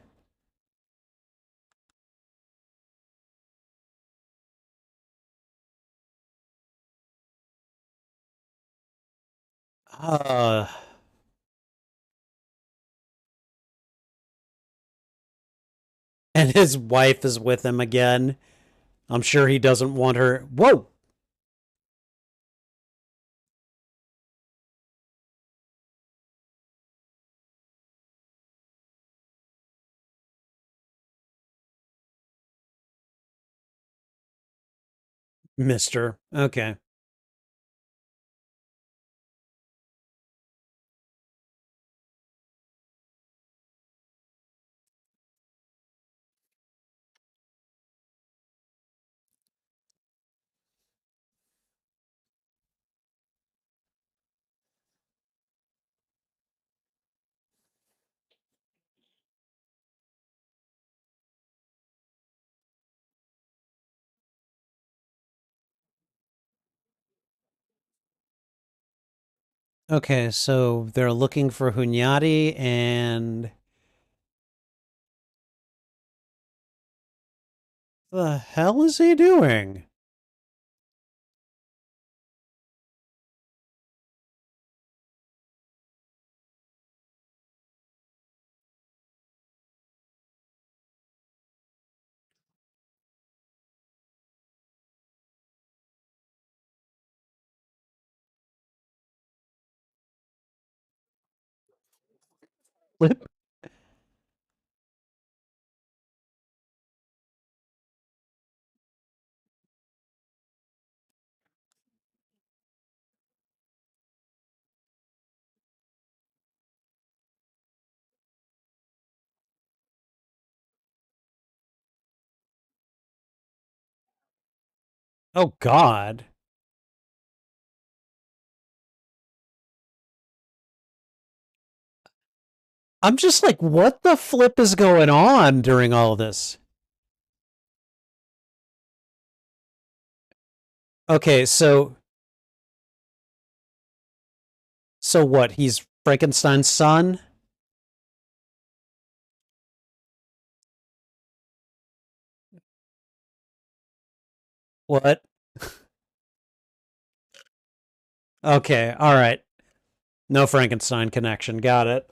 Uh, and his wife is with him again. I'm sure he doesn't want her. Whoa! Mister. Okay. Okay, so they're looking for Hunyadi and the hell is he doing? Flip. Oh God. I'm just like, what the flip is going on during all of this? Okay, so what? He's Frankenstein's son? What? Okay, all right. No Frankenstein connection. Got it.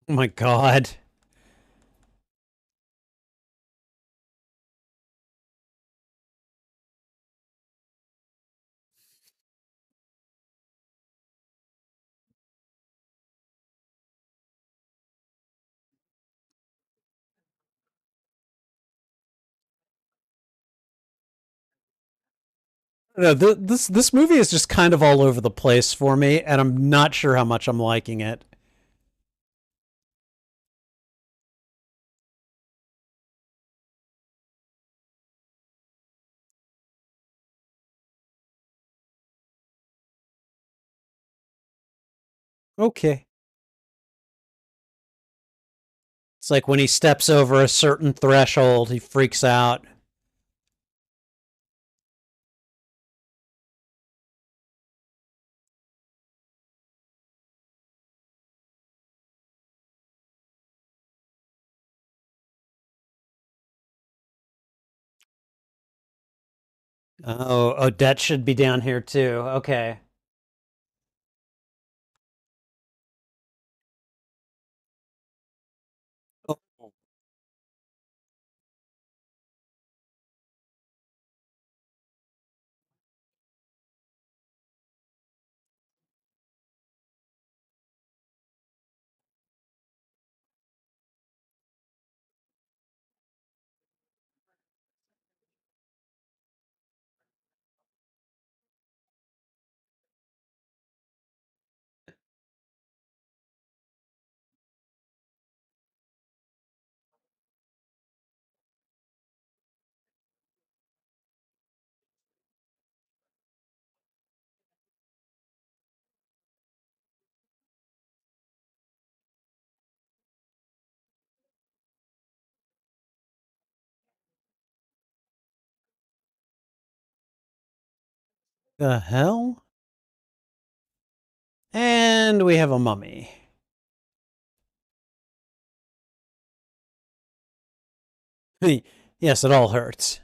Oh my god. No, this movie is just kind of all over the place for me, and I'm not sure how much I'm liking it. Okay. It's like when he steps over a certain threshold, he freaks out. Oh, Odette should be down here too. Okay. Oh. The hell? And we have a mummy. Yes, it all hurts.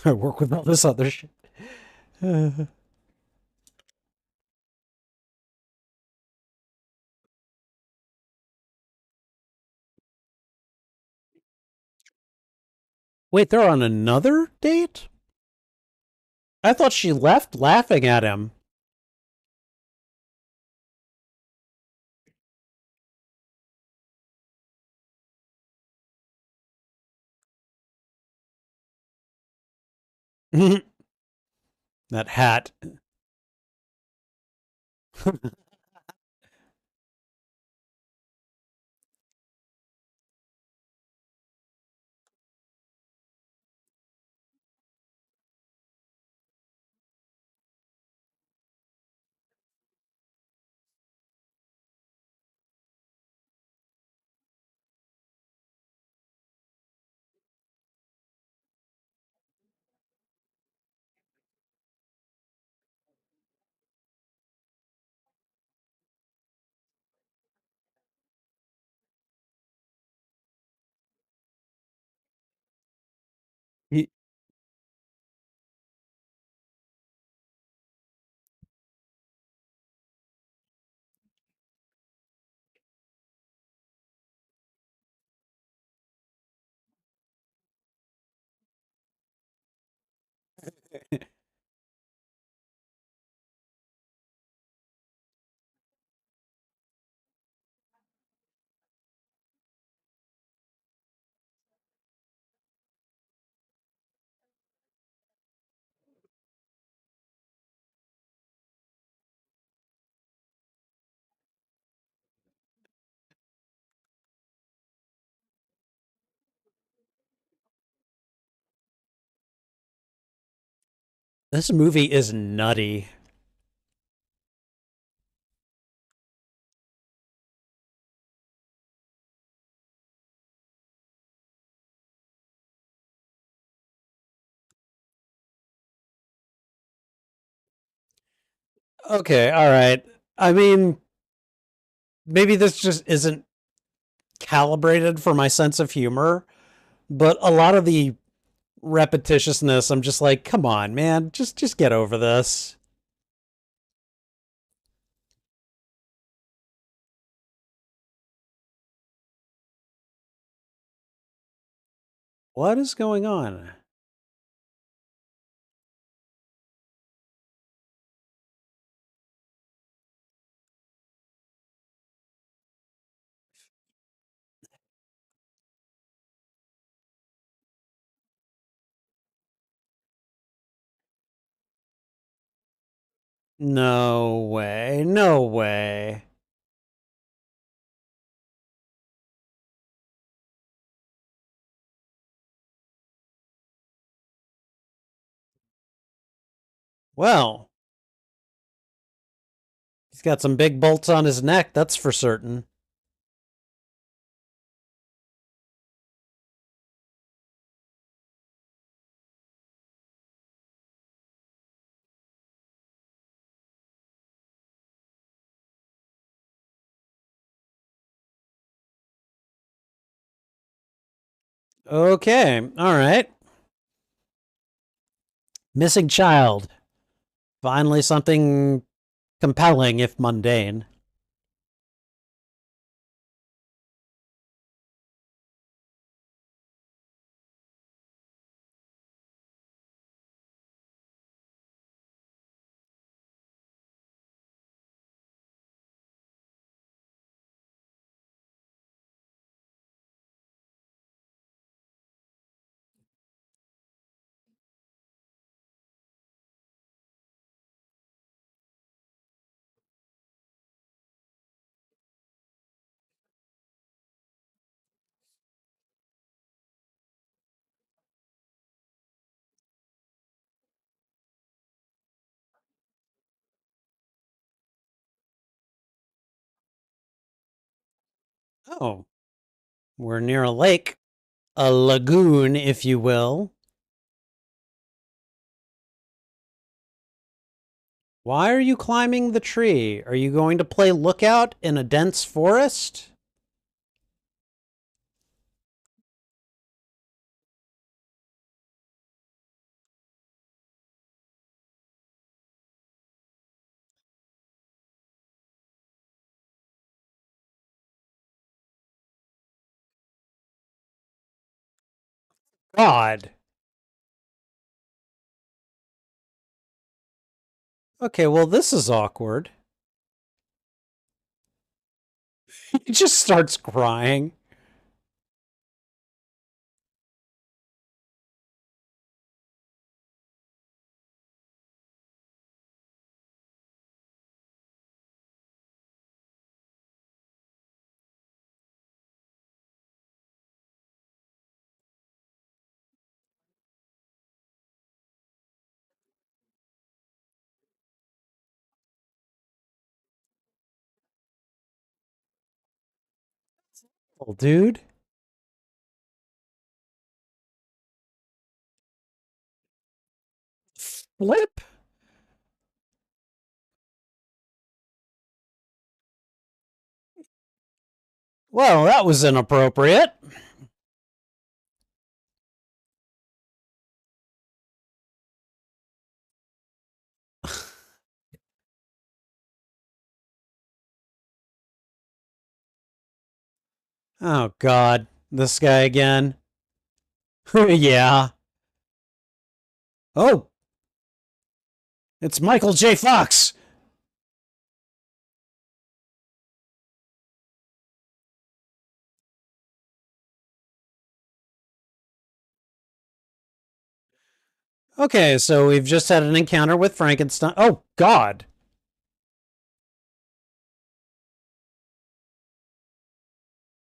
I work with all this other shit. Wait, they're on another date? I thought she left laughing at him. That hat. He, this movie is nutty. Okay, all right. I mean, maybe this just isn't calibrated for my sense of humor, but a lot of the repetitiousness, I'm just like, come on, man, just get over this. What is going on? No way. No way. Well, he's got some big bolts on his neck, that's for certain. Okay, all right. Missing child. Finally, something compelling, if mundane. Oh, we're near a lake, a lagoon, if you will. Why are you climbing the tree? Are you going to play lookout in a dense forest? God. Okay, well, this is awkward. He just starts crying. Oh, dude. Flip? Well, that was inappropriate. Oh, God. This guy again. Yeah. Oh, it's Michael J. Fox. Okay, so we've just had an encounter with Frankenstein. Oh, God.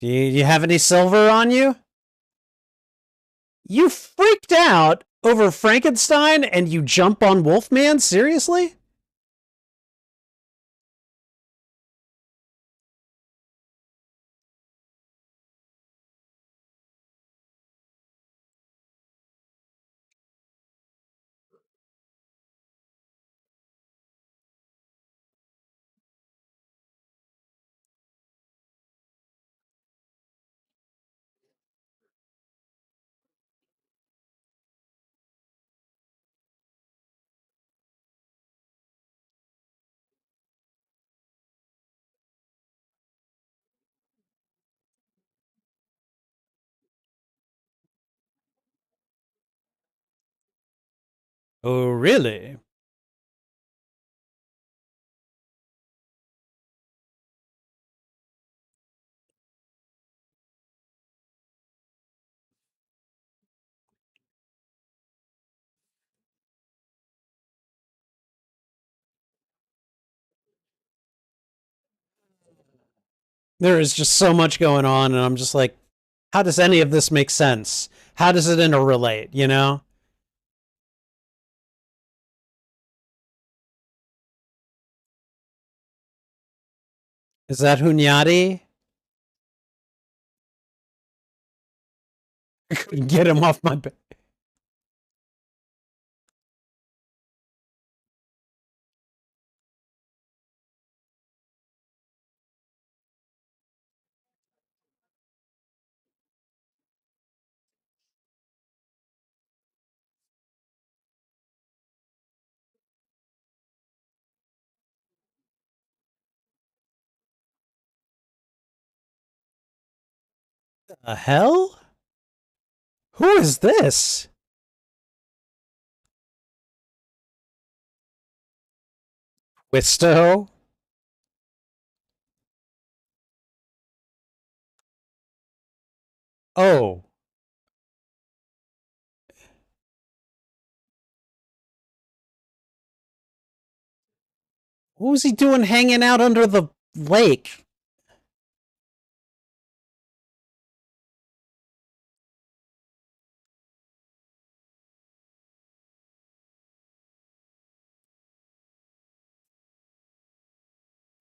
Do you have any silver on you? You freaked out over Frankenstein and you jump on Wolfman? Seriously? Oh, really? There is just so much going on, and I'm just like, how does any of this make sense? How does it interrelate, you know? Is that Hunyadi? I couldn't get him off my bed. The hell? Who is this? Wisto? Oh. What was he doing hanging out under the lake?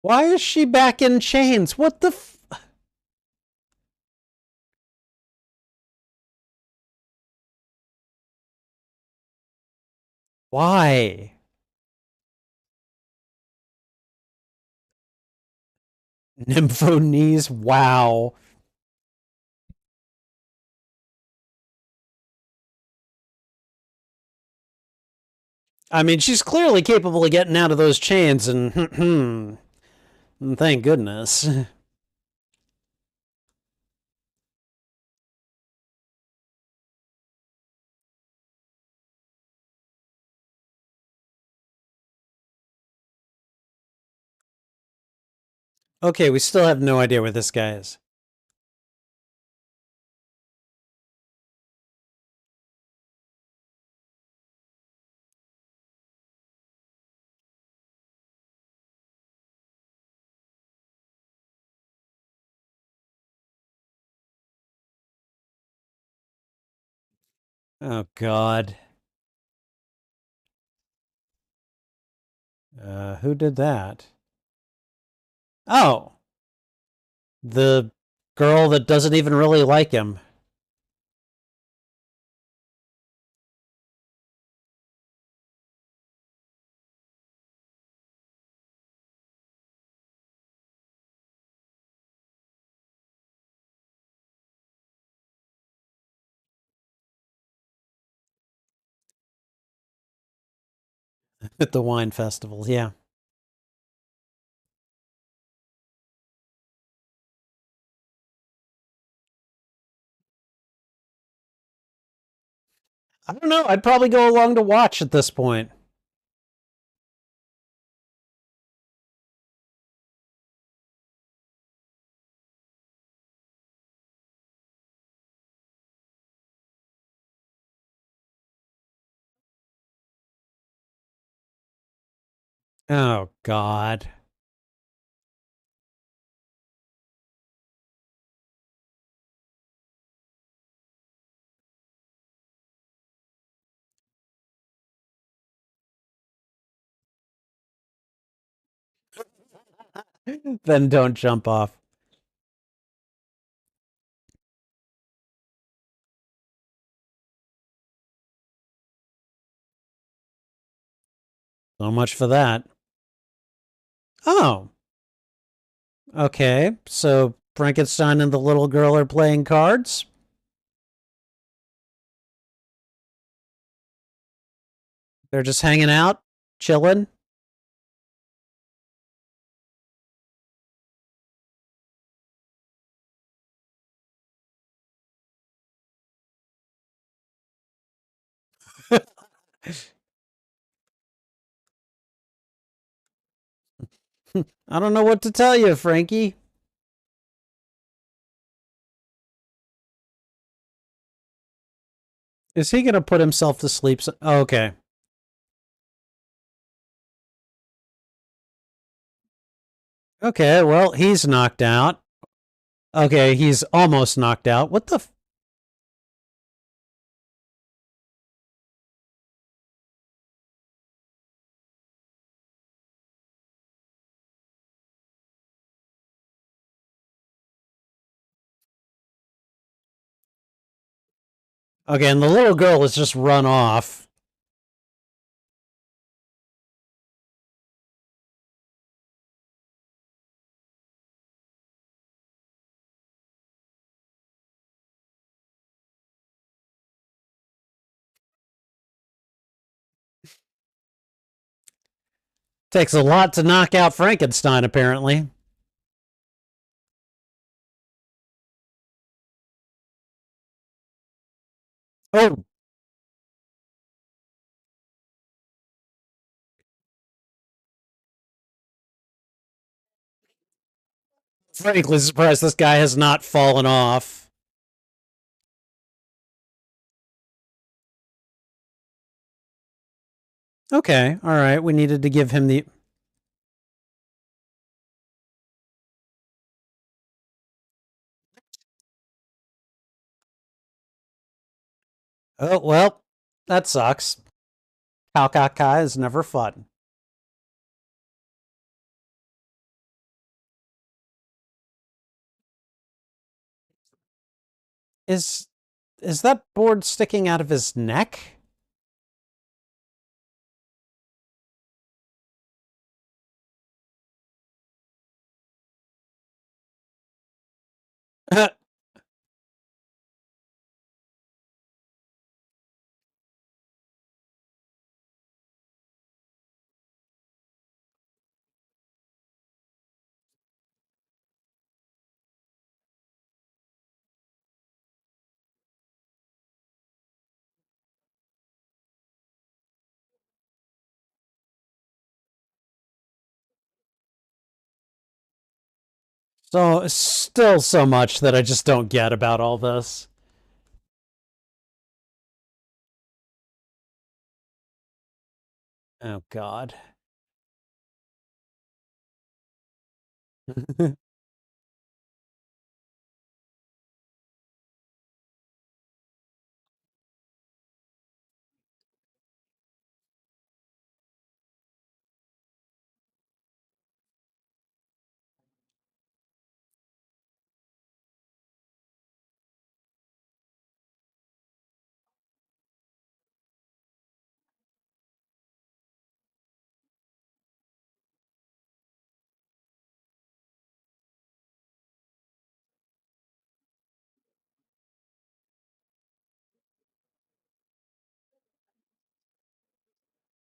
Why is she back in chains? What the Why? Nymphonies? Wow. I mean, she's clearly capable of getting out of those chains, and thank goodness. Okay, we still have no idea where this guy is. Oh, God. Who did that? Oh, the girl that doesn't even really like him. At the wine festival, yeah. I don't know. I'd probably go along to watch at this point. Oh, God. Then don't jump off. So much for that. Oh, okay. So Frankenstein and the little girl are playing cards? They're just hanging out, chilling? I don't know what to tell you, Frankie. Is he going to put himself to sleep? Oh, okay. Okay, well, he's knocked out. Okay, he's almost knocked out. What the? Okay, and the little girl has just run off. Takes a lot to knock out Frankenstein, apparently. Oh, frankly surprised this guy has not fallen off. Okay, all right. We needed to give him the. Oh, well, that sucks. Kalkaka is never fun. Is is that board sticking out of his neck? So, still so much that I just don't get about all this. Oh, God.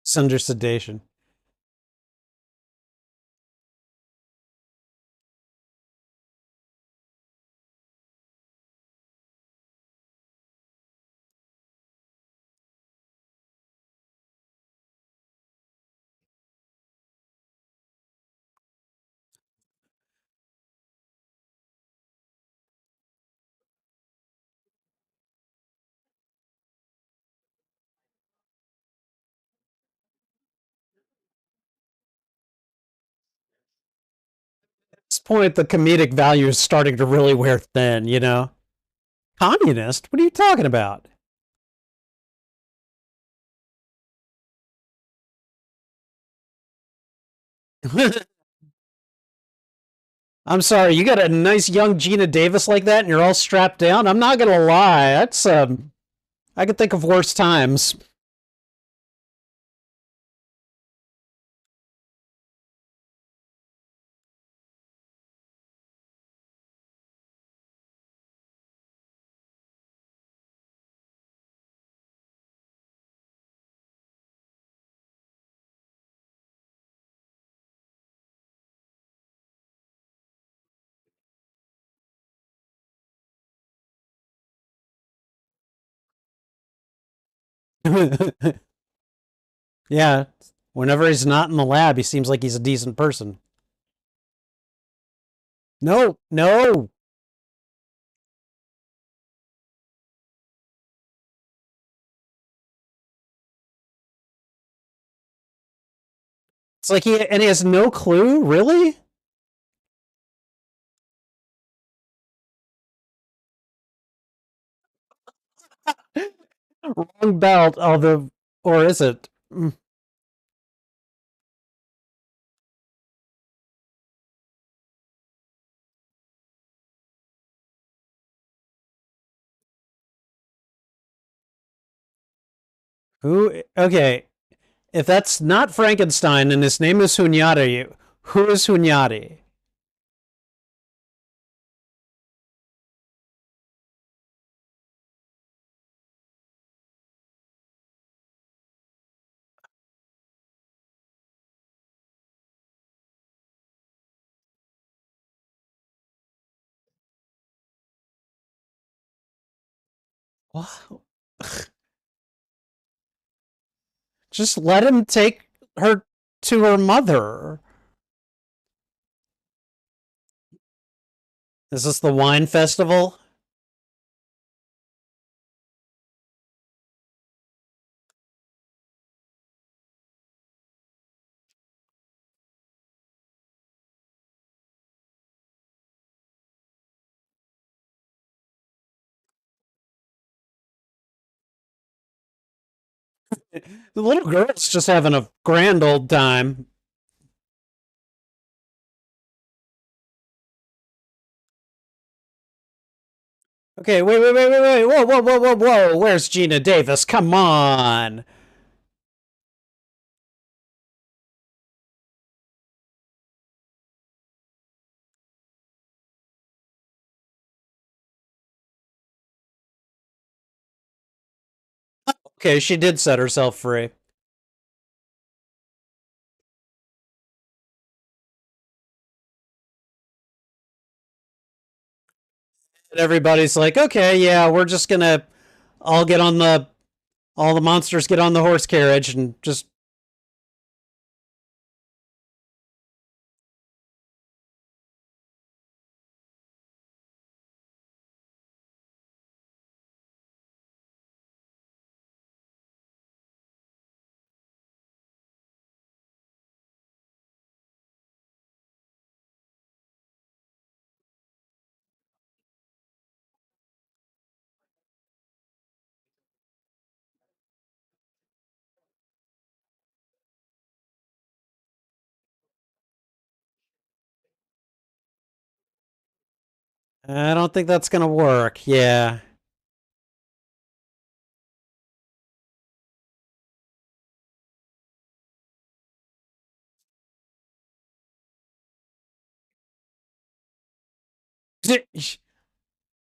It's under sedation. At this point, the comedic value is starting to really wear thin, you know? Communist? What are you talking about? I'm sorry, you got a nice young Gina Davis like that and you're all strapped down? I'm not gonna lie, that's, I could think of worse times. Yeah, whenever he's not in the lab, he seems like he's a decent person. No, no. It's like he has no clue, really? Wrong belt, although, or is it? Who? Okay, if that's not Frankenstein and his name is Hunyadi, who is Hunyadi? What? Just let him take her to her mother. Is this the wine festival? The little girl's just having a grand old time. Okay, wait. Whoa. Where's Gina Davis? Come on. Okay, she did set herself free. And everybody's like, okay, yeah, we're just gonna all get on the all the monsters get on the horse carriage and just I don't think that's gonna work. Yeah.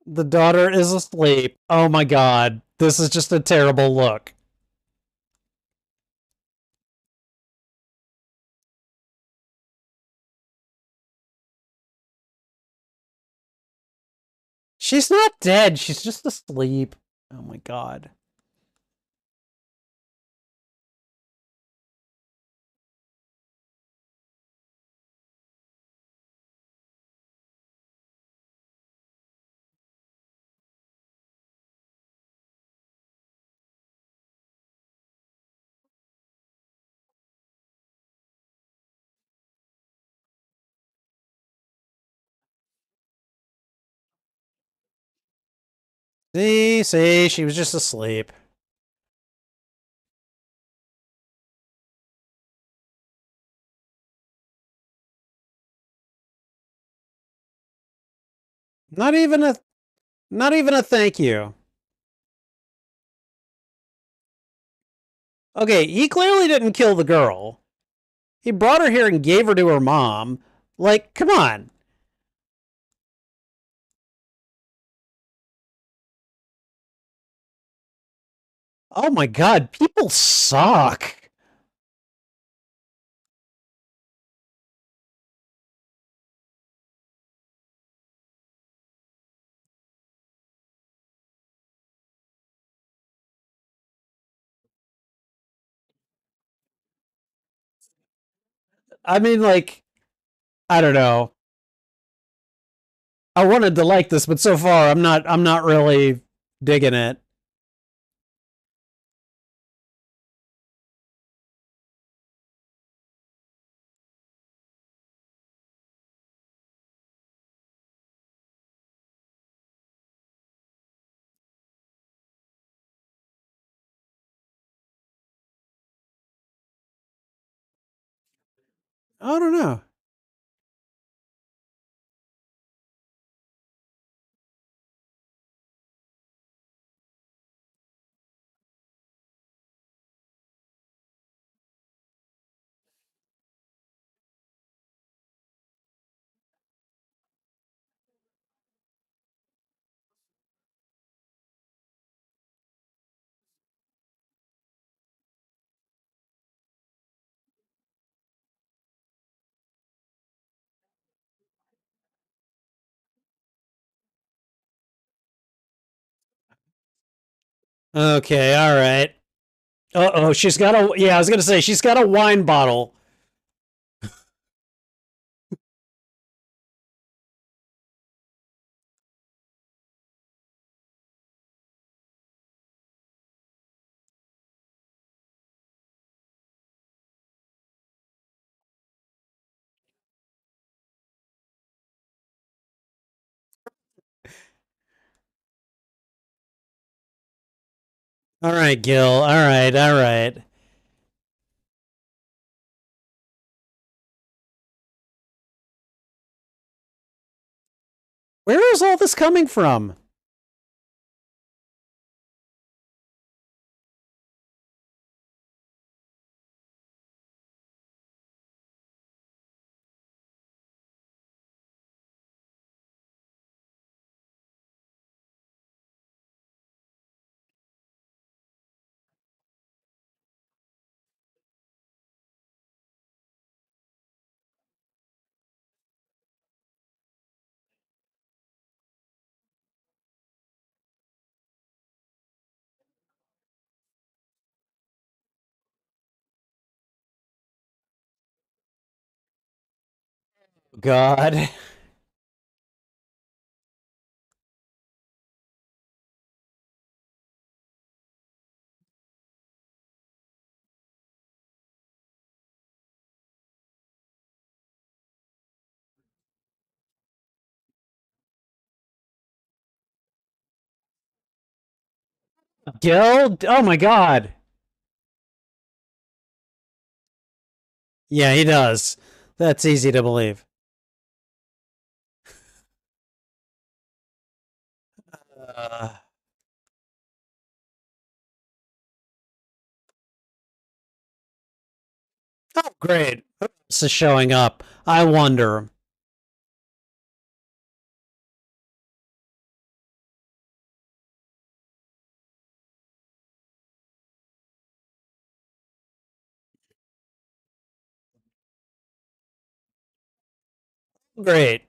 The daughter is asleep. Oh my god. This is just a terrible look. She's not dead. She's just asleep. Oh my god. See, she was just asleep. Not even a not even a thank you. Okay, he clearly didn't kill the girl. He brought her here and gave her to her mom. Like, come on. Oh my god, people suck. I mean, like, I don't know. I wanted to like this, but so far I'm not really digging it. I don't know. Okay, all right. Oh, she's got a yeah. I was gonna say she's got a wine bottle. All right, Gil. All right, all right. Where is all this coming from? God. Gil? Oh my God. Yeah, he does. That's easy to believe. Uh, oh, great. This is showing up. I wonder. Great.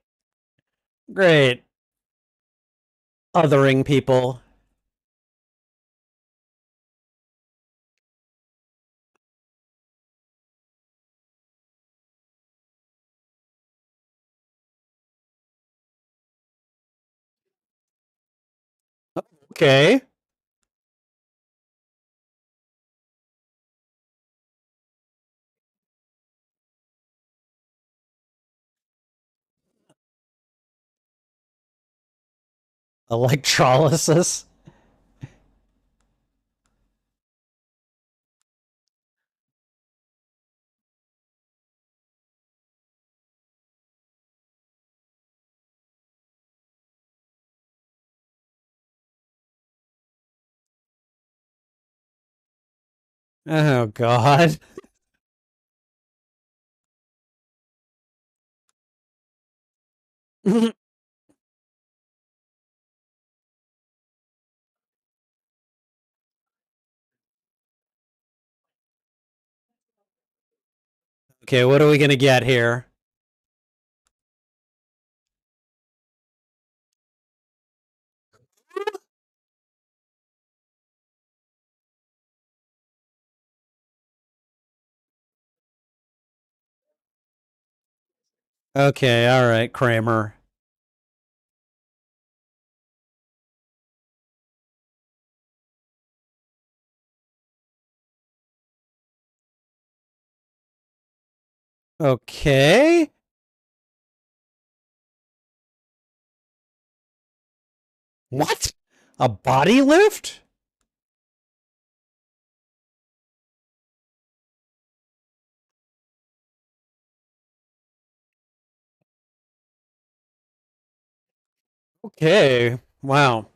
Great. Othering people. Okay. Electrolysis. Oh, God. Okay, what are we going to get here? Okay, all right, Kramer. Okay. What? A body lift? Okay. Wow.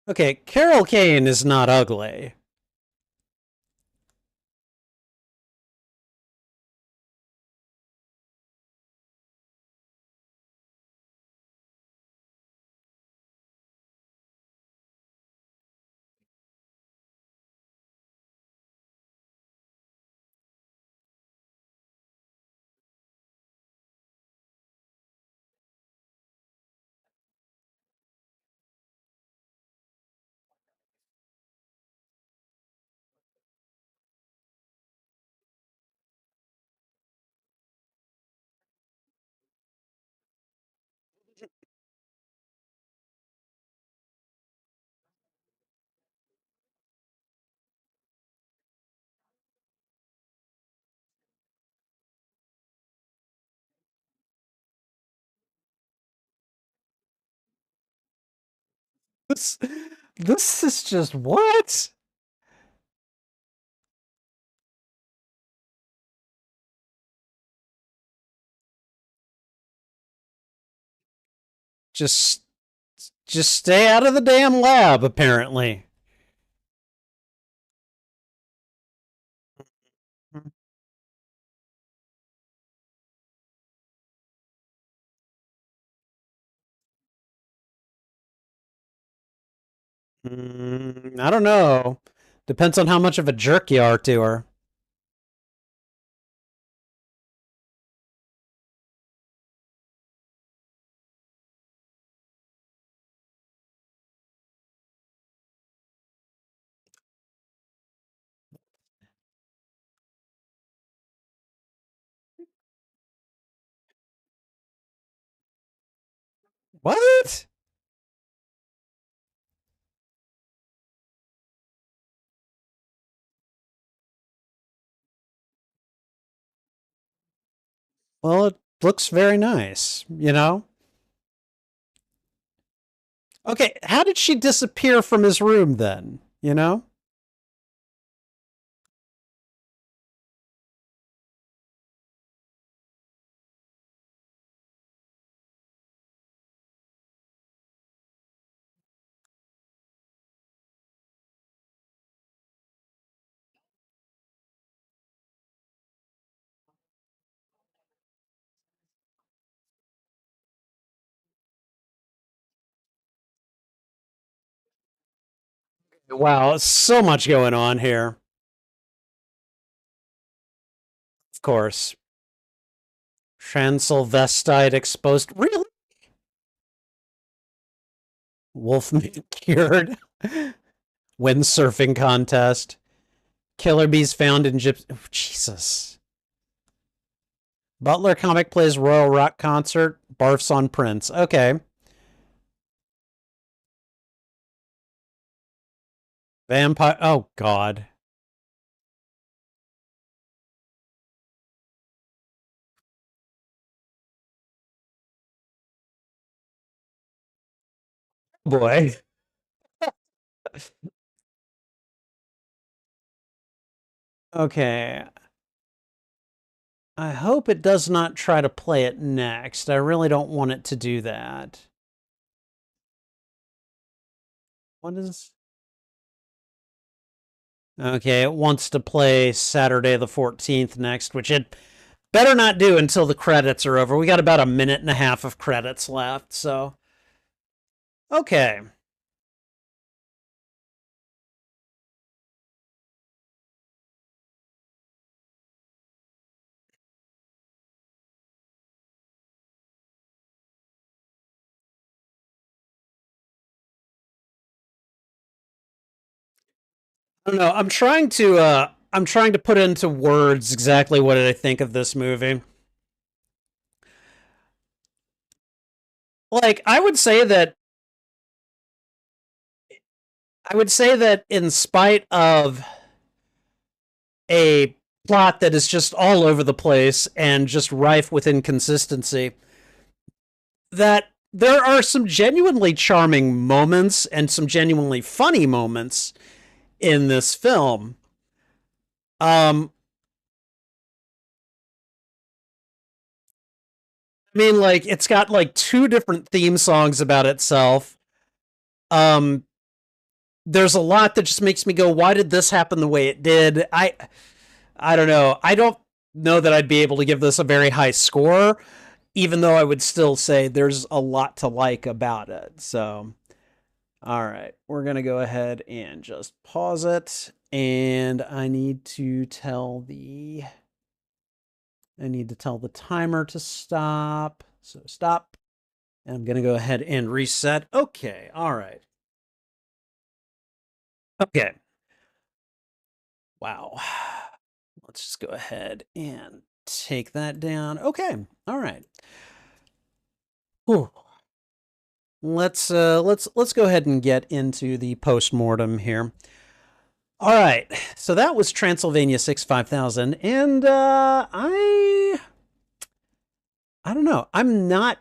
Okay, Carol Kane is not ugly. This, this is just what? Just, just stay out of the damn lab. Apparently. I don't know. Depends on how much of a jerk you are to her. What? Well, it looks very nice, you know? Okay, how did she disappear from his room then? You know? Wow, so much going on here. Of course. Transylvestite exposed. Really? Wolfman cured. Windsurfing contest. Killer bees found in gyps. Oh, Jesus. Butler comic plays Royal Rock concert. Barfs on Prince. Okay. Vampire. Oh, God. Boy. Okay. I hope it does not try to play it next. I really don't want it to do that. What is. Okay, it wants to play Saturday the 14th next, which it better not do until the credits are over. We got about a minute and a half of credits left, so. Okay. I don't know. I'm trying to put into words exactly what did I think of this movie. Like I would say that in spite of a plot that is just all over the place and just rife with inconsistency, that there are some genuinely charming moments and some genuinely funny moments in this film. Um, I mean, like it's got like two different theme songs about itself. Um, there's a lot that just makes me go, "Why did this happen the way it did?" I don't know. I don't know that I'd be able to give this a very high score, even though I would still say there's a lot to like about it. So, all right, we're gonna go ahead and just pause it, and I need to tell the timer to stop. So stop. And I'm gonna go ahead and reset. Okay, all right. Okay. Wow. Let's just go ahead and take that down. Okay. All right. Whew. Let's go ahead and get into the post-mortem here. All right. So that was Transylvania 65000 and I don't know. I'm not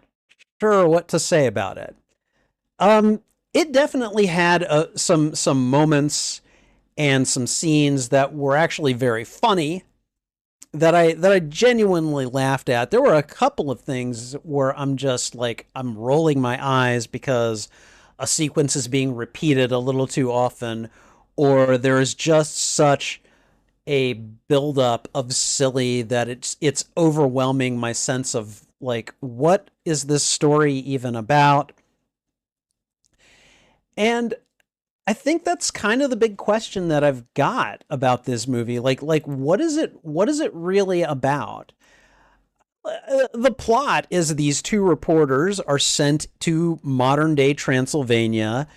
sure what to say about it. Um it definitely had some moments and some scenes that were actually very funny that I genuinely laughed at. There were a couple of things where I'm just like I'm rolling my eyes because a sequence is being repeated a little too often, or there is just such a buildup of silly that it's overwhelming my sense of like what is this story even about? And I think that's kind of the big question that I've got about this movie. Like what is it really about? The plot is these two reporters are sent to modern day Transylvania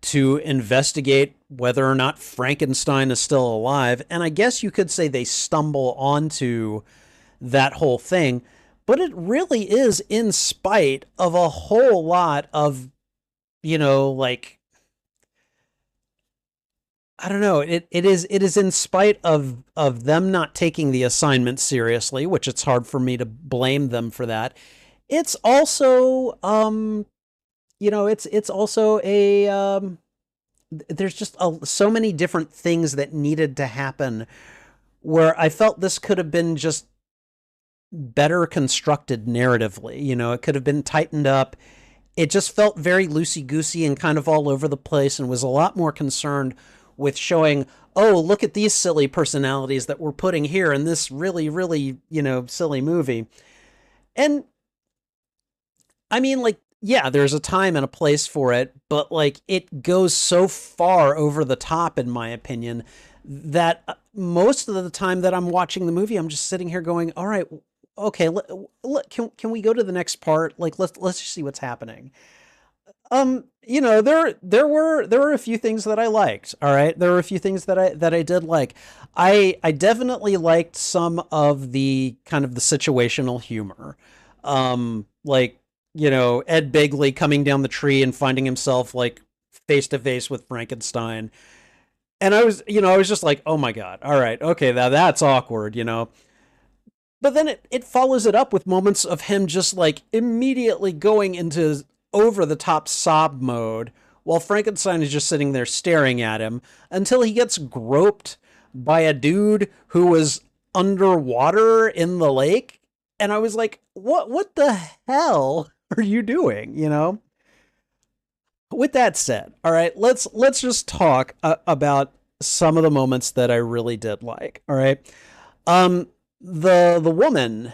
to investigate whether or not Frankenstein is still alive. And I guess you could say they stumble onto that whole thing, but it really is in spite of a whole lot of, like I don't know. It is in spite of them not taking the assignment seriously, which it's hard for me to blame them for that. It's also it's also a there's just so many different things that needed to happen where I felt this could have been just better constructed narratively. It could have been tightened up. It just felt very loosey goosey and kind of all over the place and was a lot more concerned with showing, oh, look at these silly personalities that we're putting here in this really, really, silly movie. And I mean, like, yeah, there's a time and a place for it, but like it goes so far over the top, in my opinion, that most of the time that I'm watching the movie, I'm just sitting here going, all right, okay, can we go to the next part? Like, let's just see what's happening. There were a few things that I liked. All right, there were a few things that I did like. I definitely liked some of the kind of the situational humor. Like Ed Begley coming down the tree and finding himself like face to face with Frankenstein, and I was just like, oh my god, all right, okay, now that's awkward. But then it follows it up with moments of him just like immediately going into over the top sob mode while Frankenstein is just sitting there staring at him until he gets groped by a dude who was underwater in the lake. And I was like, what the hell are you doing? With that said, all right, let's just talk about some of the moments that I really did like. All right. Um the woman,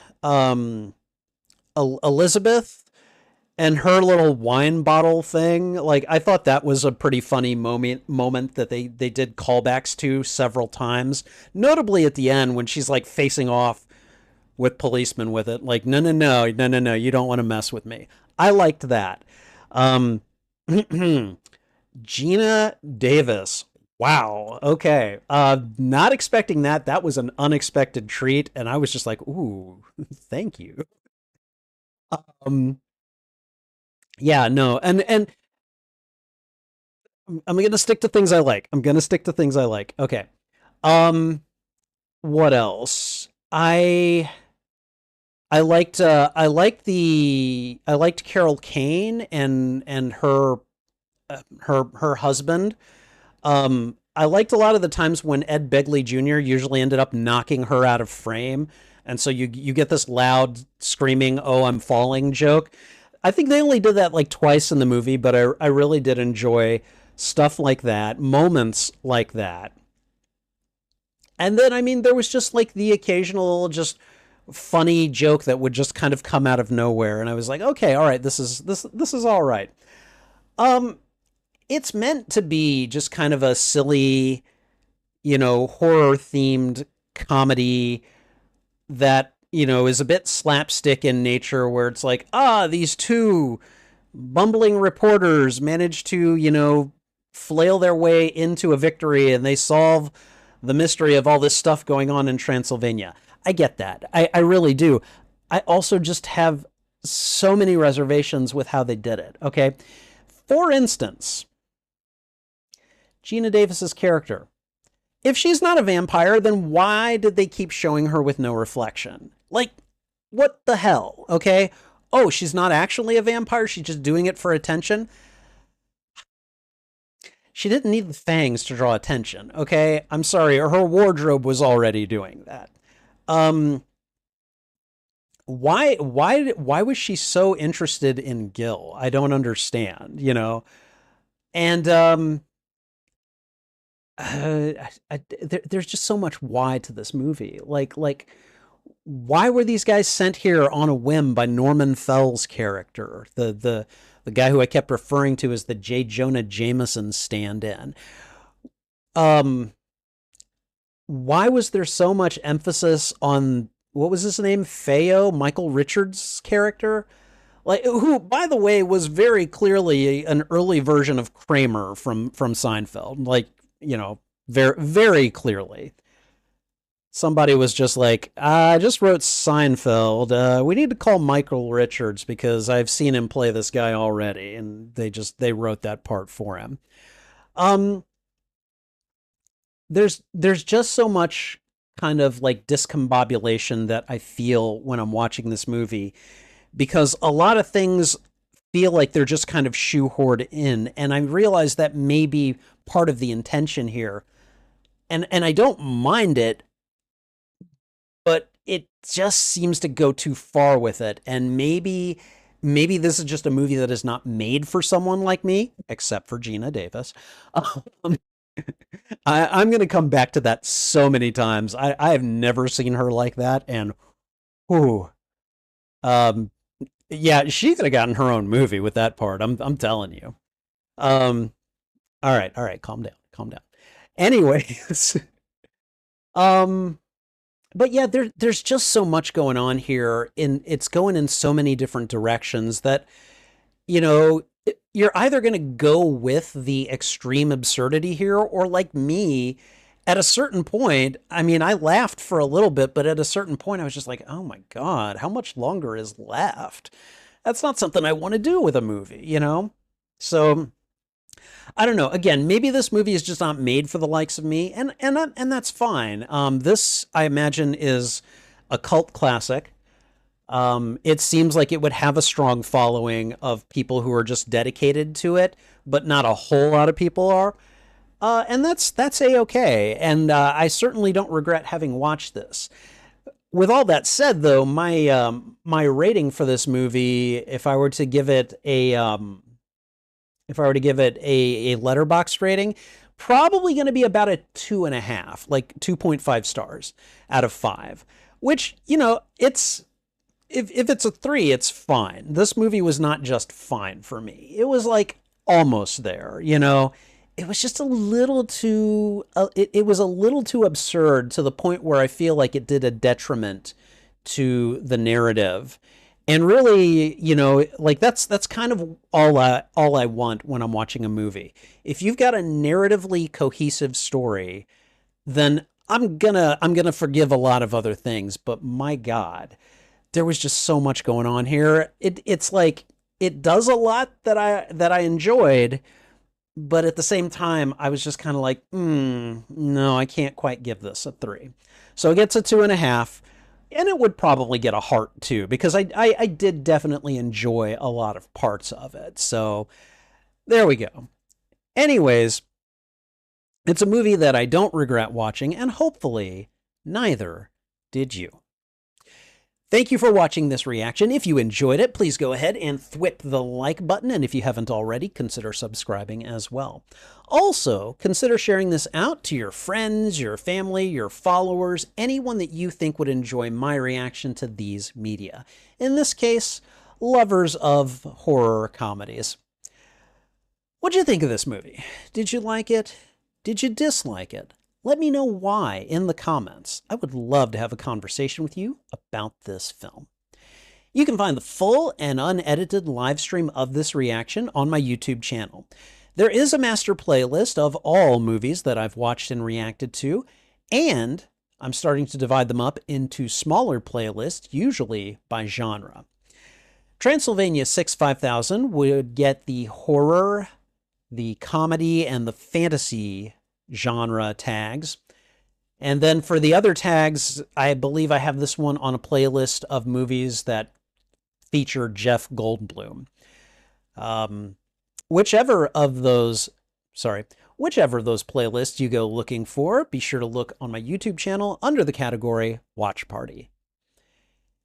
Elizabeth, and her little wine bottle thing, like I thought that was a pretty funny moment that they did callbacks to several times, notably at the end when she's like facing off with policemen with it, like no, you don't want to mess with me. I liked that. um Gina Davis, Wow. Okay. Not expecting that. That was an unexpected treat, and I was just like, "Ooh, thank you." Um, yeah, no, and I'm gonna stick to things I like. I'm gonna stick to things I like. Okay. Um, what else? I liked Carol Kane and her husband. I liked a lot of the times when Ed Begley Jr. usually ended up knocking her out of frame, and so you get this loud screaming "Oh, I'm falling" joke. I think they only did that like twice in the movie, but I really did enjoy stuff like that, moments like that. And then I mean there was just like the occasional just funny joke that would just kind of come out of nowhere, and I was like, okay, all right, this is all right. Um, it's meant to be just kind of a silly, horror themed comedy that, is a bit slapstick in nature, where it's like, these two bumbling reporters manage to, flail their way into a victory and they solve the mystery of all this stuff going on in Transylvania. I get that. I really do. I also just have so many reservations with how they did it. Okay. For instance, Gina Davis's character. If she's not a vampire, then why did they keep showing her with no reflection? Like, what the hell? Okay. Oh, she's not actually a vampire. She's just doing it for attention. She didn't need the fangs to draw attention. Okay. I'm sorry. Her wardrobe was already doing that. Um, why was she so interested in Gil? I don't understand, And there's just so much why to this movie. Like why were these guys sent here on a whim by Norman Fell's character, the guy who I kept referring to as the J. Jonah Jameson stand-in? Um, why was there so much emphasis on what was his name? Feo, Michael Richards' character? Like, who, by the way, was very clearly an early version of Kramer from Seinfeld. Like, very very clearly. Somebody was just like, I just wrote Seinfeld. We need to call Michael Richards because I've seen him play this guy already, and they wrote that part for him. Um, there's just so much kind of like discombobulation that I feel when I'm watching this movie, because a lot of things feel like they're just kind of shoehorned in, and I realize that may be part of the intention here, and I don't mind it, but it just seems to go too far with it, and maybe this is just a movie that is not made for someone like me, except for Gina Davis. Um, I'm going to come back to that so many times. I have never seen her like that, and whew, um, yeah, she could have gotten her own movie with that part. I'm telling you. Um, all right, calm down, calm down. Anyways, um, but yeah, there's just so much going on here, and it's going in so many different directions that you're either going to go with the extreme absurdity here, or like me, at a certain point, I mean, I laughed for a little bit, but at a certain point, I was just like, oh my God, how much longer is left? That's not something I want to do with a movie. So I don't know. Again, maybe this movie is just not made for the likes of me, and that's fine. This, I imagine, is a cult classic. It seems like it would have a strong following of people who are just dedicated to it, but not a whole lot of people are. And that's a-okay. And I certainly don't regret having watched this. With all that said, though, my rating for this movie, if I were to give it a letterbox rating, probably going to be about a 2.5, like 2.5 stars out of 5. Which, it's if it's a 3, it's fine. This movie was not just fine for me. It was like almost there. It was just a little too it was a little too absurd, to the point where I feel like it did a detriment to the narrative. And really, like that's kind of all I want when I'm watching a movie. If you've got a narratively cohesive story, then I'm gonna forgive a lot of other things. But my God, there was just so much going on here. It's like it does a lot that I enjoyed, but at the same time, I was just kind of like, no, I can't quite give this a 3. So it gets a 2.5, and it would probably get a heart too, because I did definitely enjoy a lot of parts of it. So there we go. Anyways, it's a movie that I don't regret watching, and hopefully neither did you. Thank you for watching this reaction. If you enjoyed it, please go ahead and thwip the like button, and if you haven't already, consider subscribing as well. Also, consider sharing this out to your friends, your family, your followers, anyone that you think would enjoy my reaction to these media. In this case, lovers of horror comedies. What'd you think of this movie? Did you like it? Did you dislike it? Let me know why in the comments. I would love to have a conversation with you about this film. You can find the full and unedited live stream of this reaction on my YouTube channel. There is a master playlist of all movies that I've watched and reacted to, and I'm starting to divide them up into smaller playlists, usually by genre. Transylvania 65000 would get the horror, the comedy, and the fantasy genre tags. And then for the other tags, I believe I have this one on a playlist of movies that feature Jeff Goldblum. Whichever of those playlists you go looking for, be sure to look on my YouTube channel under the category Watch Party.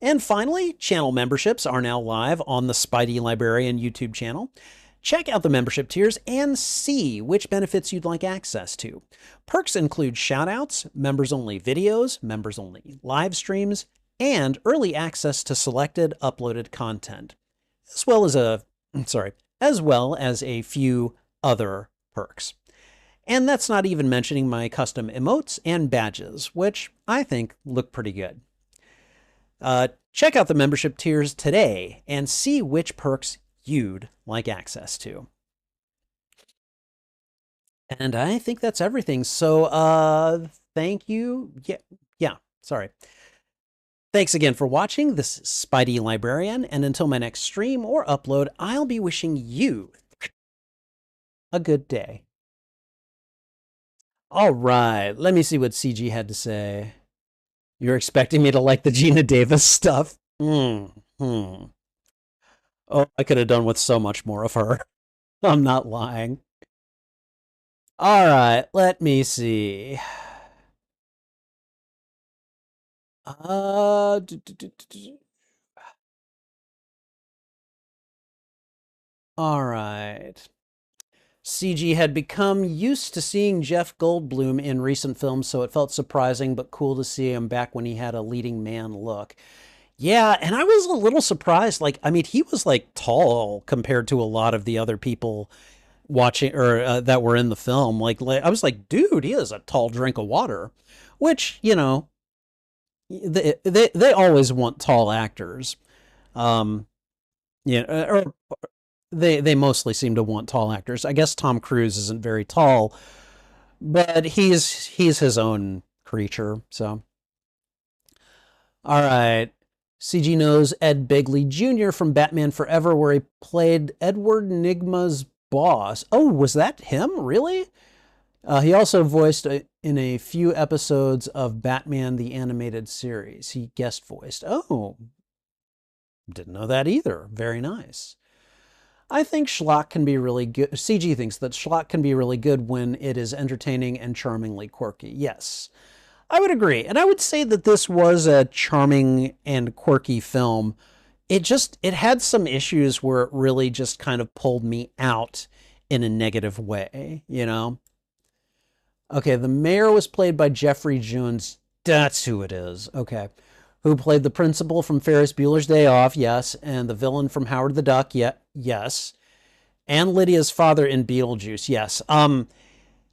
And finally, channel memberships are now live on the Spidey Librarian YouTube channel. Check out the membership tiers and see which benefits you'd like access to. Perks include shoutouts, members-only videos, members-only live streams, and early access to selected uploaded content, as well as a few other perks. And that's not even mentioning my custom emotes and badges, which I think look pretty good. Check out the membership tiers today and see which perks you'd like access to. And I think that's everything. So, thank you. Sorry. Thanks again for watching. This is Spidey Librarian, and until my next stream or upload, I'll be wishing you a good day. All right, let me see what CG had to say. You're expecting me to like the Gina Davis stuff? Oh, I could have done with so much more of her. I'm not lying. All right, let me see. All right. CG had become used to seeing Jeff Goldblum in recent films, so it felt surprising but cool to see him back when he had a leading man look. Yeah, and I was a little surprised. Like, I mean, he was like tall compared to a lot of the other people watching or that were in the film. Like I was like, dude, he is a tall drink of water, which, you know, they always want tall actors. Or they mostly seem to want tall actors. I guess Tom Cruise isn't very tall, but he's his own creature. So, all right. CG knows Ed Begley Jr. from Batman Forever, where he played Edward Nygma's boss. Oh, was that him? Really? He also voiced in a few episodes of Batman the Animated Series. He guest voiced. Oh, didn't know that either. Very nice. I think schlock can be really good. CG thinks that schlock can be really good when it is entertaining and charmingly quirky. Yes, I would agree. And I would say that this was a charming and quirky film. It had some issues where it really just kind of pulled me out in a negative way, you know? Okay, the mayor was played by Jeffrey Jones. That's who it is. Okay. Who played the principal from Ferris Bueller's Day Off, yes, and the villain from Howard the Duck, yes, and Lydia's father in Beetlejuice, yes.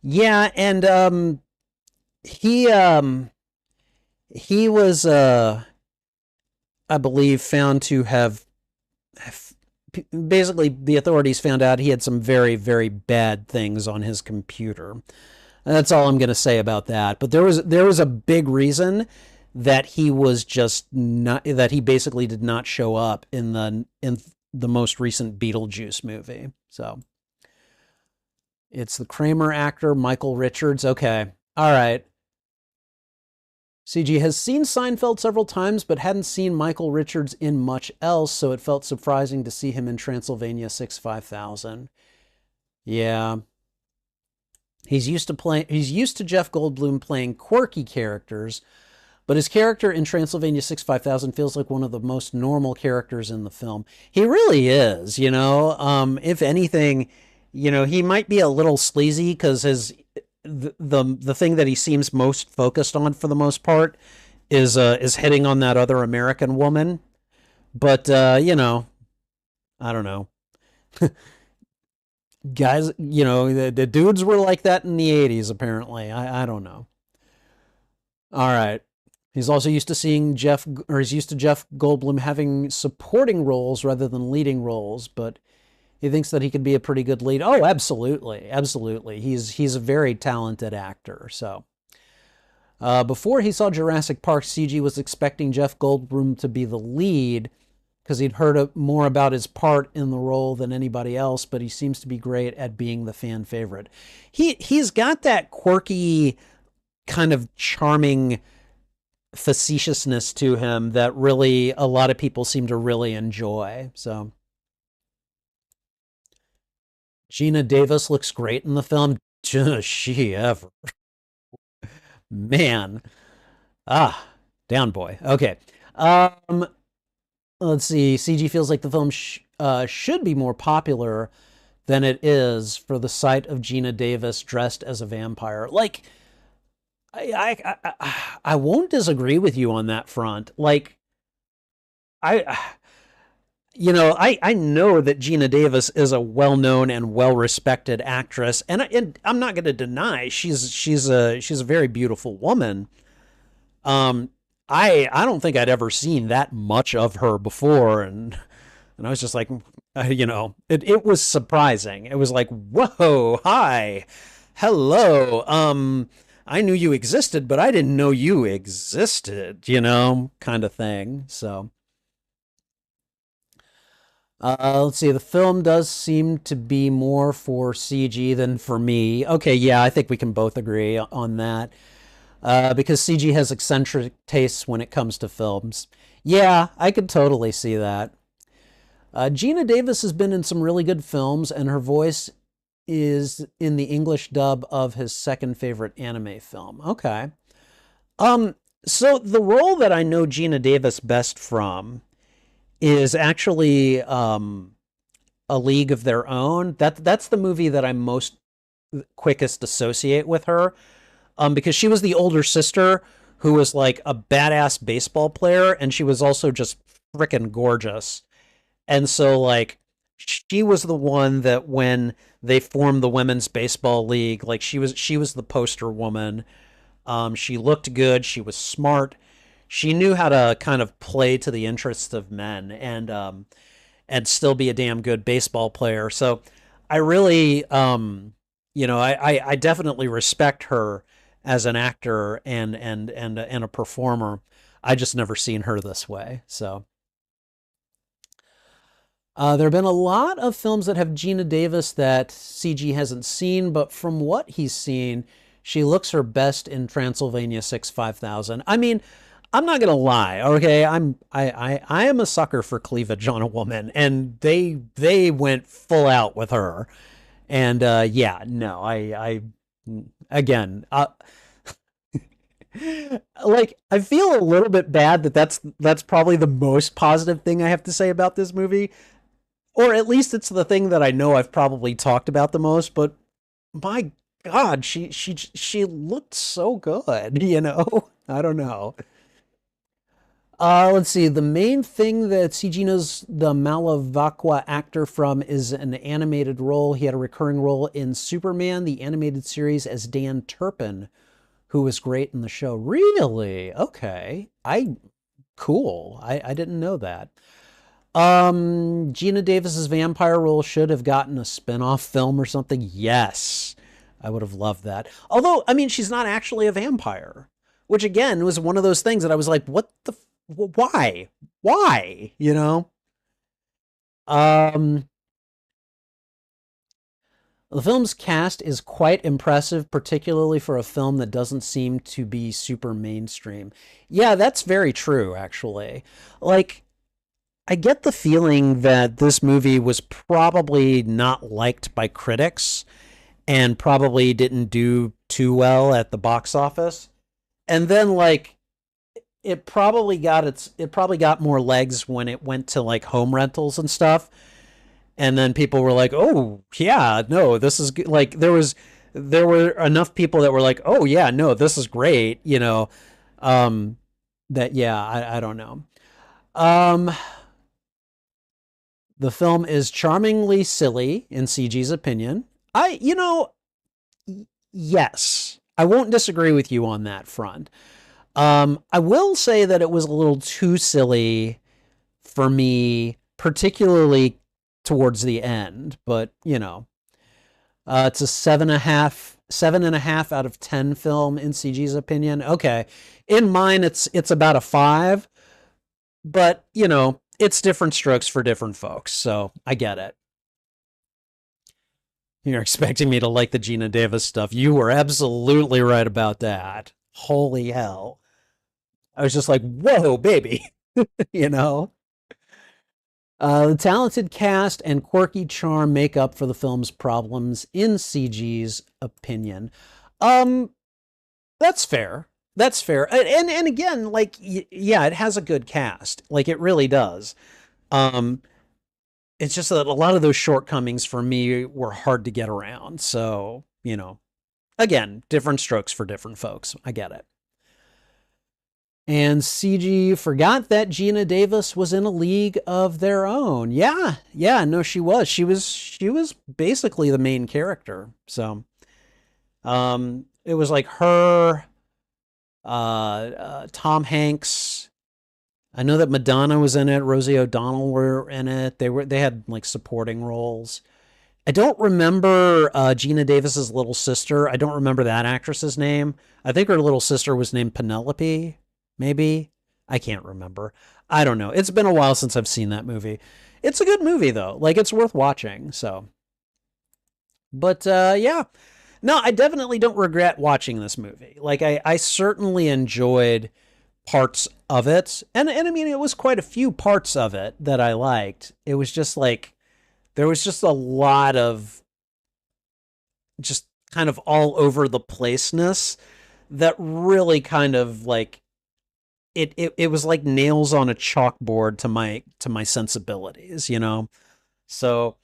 Yeah, and he was I believe found to have basically the authorities found out he had some very, very bad things on his computer. And that's all I'm going to say about that. But there was a big reason that he was just not, that he basically did not show up in the most recent Beetlejuice movie. So it's the Kramer actor Michael Richards. Okay, all right. CG has seen Seinfeld several times, but hadn't seen Michael Richards in much else, so it felt surprising to see him in Transylvania 65000. Yeah. He's used to Jeff Goldblum playing quirky characters, but his character in Transylvania 65000 feels like one of the most normal characters in the film. He really is, you know. If anything, you know, he might be a little sleazy because the thing that he seems most focused on for the most part is hitting on that other American woman. But you know, I don't know. Guys, you know, the dudes were like that in the 80s apparently. I don't know. All right. He's also used to he's used to Jeff Goldblum having supporting roles rather than leading roles, but he thinks that he could be a pretty good lead. Oh, absolutely. Absolutely. He's a very talented actor. So, before he saw Jurassic Park, CG was expecting Jeff Goldblum to be the lead because he'd heard more about his part in the role than anybody else, but he seems to be great at being the fan favorite. He's got that quirky, kind of charming facetiousness to him that really a lot of people seem to really enjoy. So Gina Davis looks great in the film. Does she ever? Man. Down boy. Okay. Let's see. CG feels like the film should be more popular than it is for the sight of Gina Davis dressed as a vampire. Like, I won't disagree with you on that front. Like, you know, I know that Gina Davis is a well-known and well-respected actress, and I'm not going to deny she's a very beautiful woman. I don't think I'd ever seen that much of her before, and I was just like, you know, it was surprising. It was like, whoa, hi, hello. I knew you existed, but I didn't know you existed, you know, kind of thing. So, let's see. The film does seem to be more for CG than for me. Okay, yeah, I think we can both agree on that. Because CG has eccentric tastes when it comes to films. Yeah, I could totally see that. Gina Davis has been in some really good films, and her voice is in the English dub of his second favorite anime film. Okay. So the role that I know Gina Davis best from is actually A League of Their Own. That's the movie that I most quickest associate with her. Because she was the older sister who was like a badass baseball player, and she was also just freaking gorgeous. And so, like, she was the one that when they formed the women's baseball league, like she was the poster woman. She looked good. She was smart. She knew how to kind of play to the interests of men and still be a damn good baseball player. So I really, you know, I definitely respect her as an actor and a performer. I just never seen her this way. So there have been a lot of films that have Gina Davis that CG hasn't seen, but from what he's seen, she looks her best in Transylvania 65000. I mean, I'm not gonna lie, okay? I am a sucker for cleavage on a woman, and they went full out with her. And yeah, no, I again, like I feel a little bit bad that that's probably the most positive thing I have to say about this movie, or at least it's the thing that I know I've probably talked about the most. But my God, she looked so good, you know. I don't know. Let's see. The main thing that CG knows the Malavakwa actor from is an animated role. He had a recurring role in Superman, the animated series, as Dan Turpin, who was great in the show. Really? Okay. Cool. I didn't know that. Gina Davis's vampire role should have gotten a spin-off film or something. Yes. I would have loved that. Although, I mean, she's not actually a vampire, which again was one of those things that I was like, what the why? Why? You know? Um the film's cast is quite impressive, particularly for a film that doesn't seem to be super mainstream. Yeah, that's very true, actually. Like, I get the feeling that this movie was probably not liked by critics and probably didn't do too well at the box office. And then like it probably got more legs when it went to like home rentals and stuff. And then people were like, "Oh, yeah, no, this is good." Like there were enough people that were like, "Oh, yeah, no, this is great," you know. Um that yeah, I don't know. Um the film is charmingly silly in CG's opinion. I you know, yes. I won't disagree with you on that front. I will say that it was a little too silly for me, particularly towards the end. But you know, it's a 7.5 out of 10 film in CG's opinion. Okay, in mine, it's about a 5. But you know, it's different strokes for different folks, so I get it. You're expecting me to like the Gina Davis stuff. You were absolutely right about that. Holy hell. I was just like, whoa, baby, you know? The talented cast and quirky charm make up for the film's problems, in CG's opinion. Um, that's fair. That's fair. And again, like, yeah, it has a good cast. Like, it really does. Um, it's just that a lot of those shortcomings for me were hard to get around. So, you know, again, different strokes for different folks. I get it. And CG forgot that Gina Davis was in a league of their own. Yeah, yeah, no, she was. She was basically the main character. So, it was like her, Tom Hanks. I know that Madonna was in it. Rosie O'Donnell were in it. They had like supporting roles. I don't remember Gina Davis's little sister. I don't remember that actress's name. I think her little sister was named Penelope. Maybe. I can't remember. I don't know. It's been a while since I've seen that movie. It's a good movie though. Like it's worth watching. So, but yeah. No, I definitely don't regret watching this movie. Like I certainly enjoyed parts of it. And I mean it was quite a few parts of it that I liked. It was just like there was just a lot of just kind of all over the placeness that really kind of like it was like nails on a chalkboard to my sensibilities, you know. So,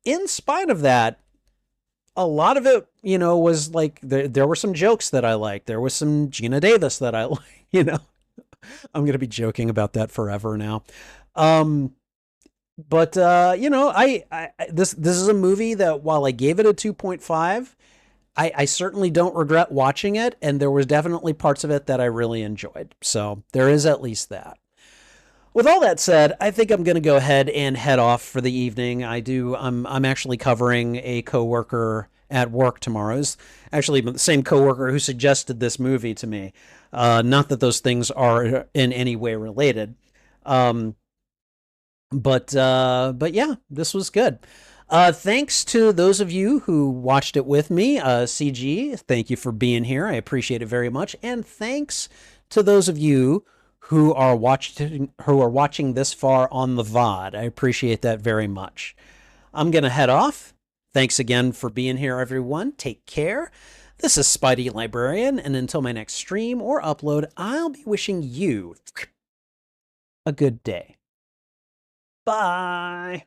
in spite of that, a lot of it, you know, was like there were some jokes that I liked. There was some Gina Davis that I like, you know. I'm gonna be joking about that forever now. Um, but you know, this is a movie that while I gave it a 2.5, I certainly don't regret watching it, and there was definitely parts of it that I really enjoyed. So there is at least that. With all that said, I think I'm going to go ahead and head off for the evening. I'm actually covering a coworker at work tomorrow. It's actually the same coworker who suggested this movie to me. Not that those things are in any way related. Um, but yeah, this was good. Thanks to those of you who watched it with me. CG, thank you for being here. I appreciate it very much. And thanks to those of you who are watching this far on the VOD. I appreciate that very much. I'm gonna head off. Thanks again for being here, everyone. Take care. This is Spidey Librarian, and until my next stream or upload, I'll be wishing you a good day. Bye.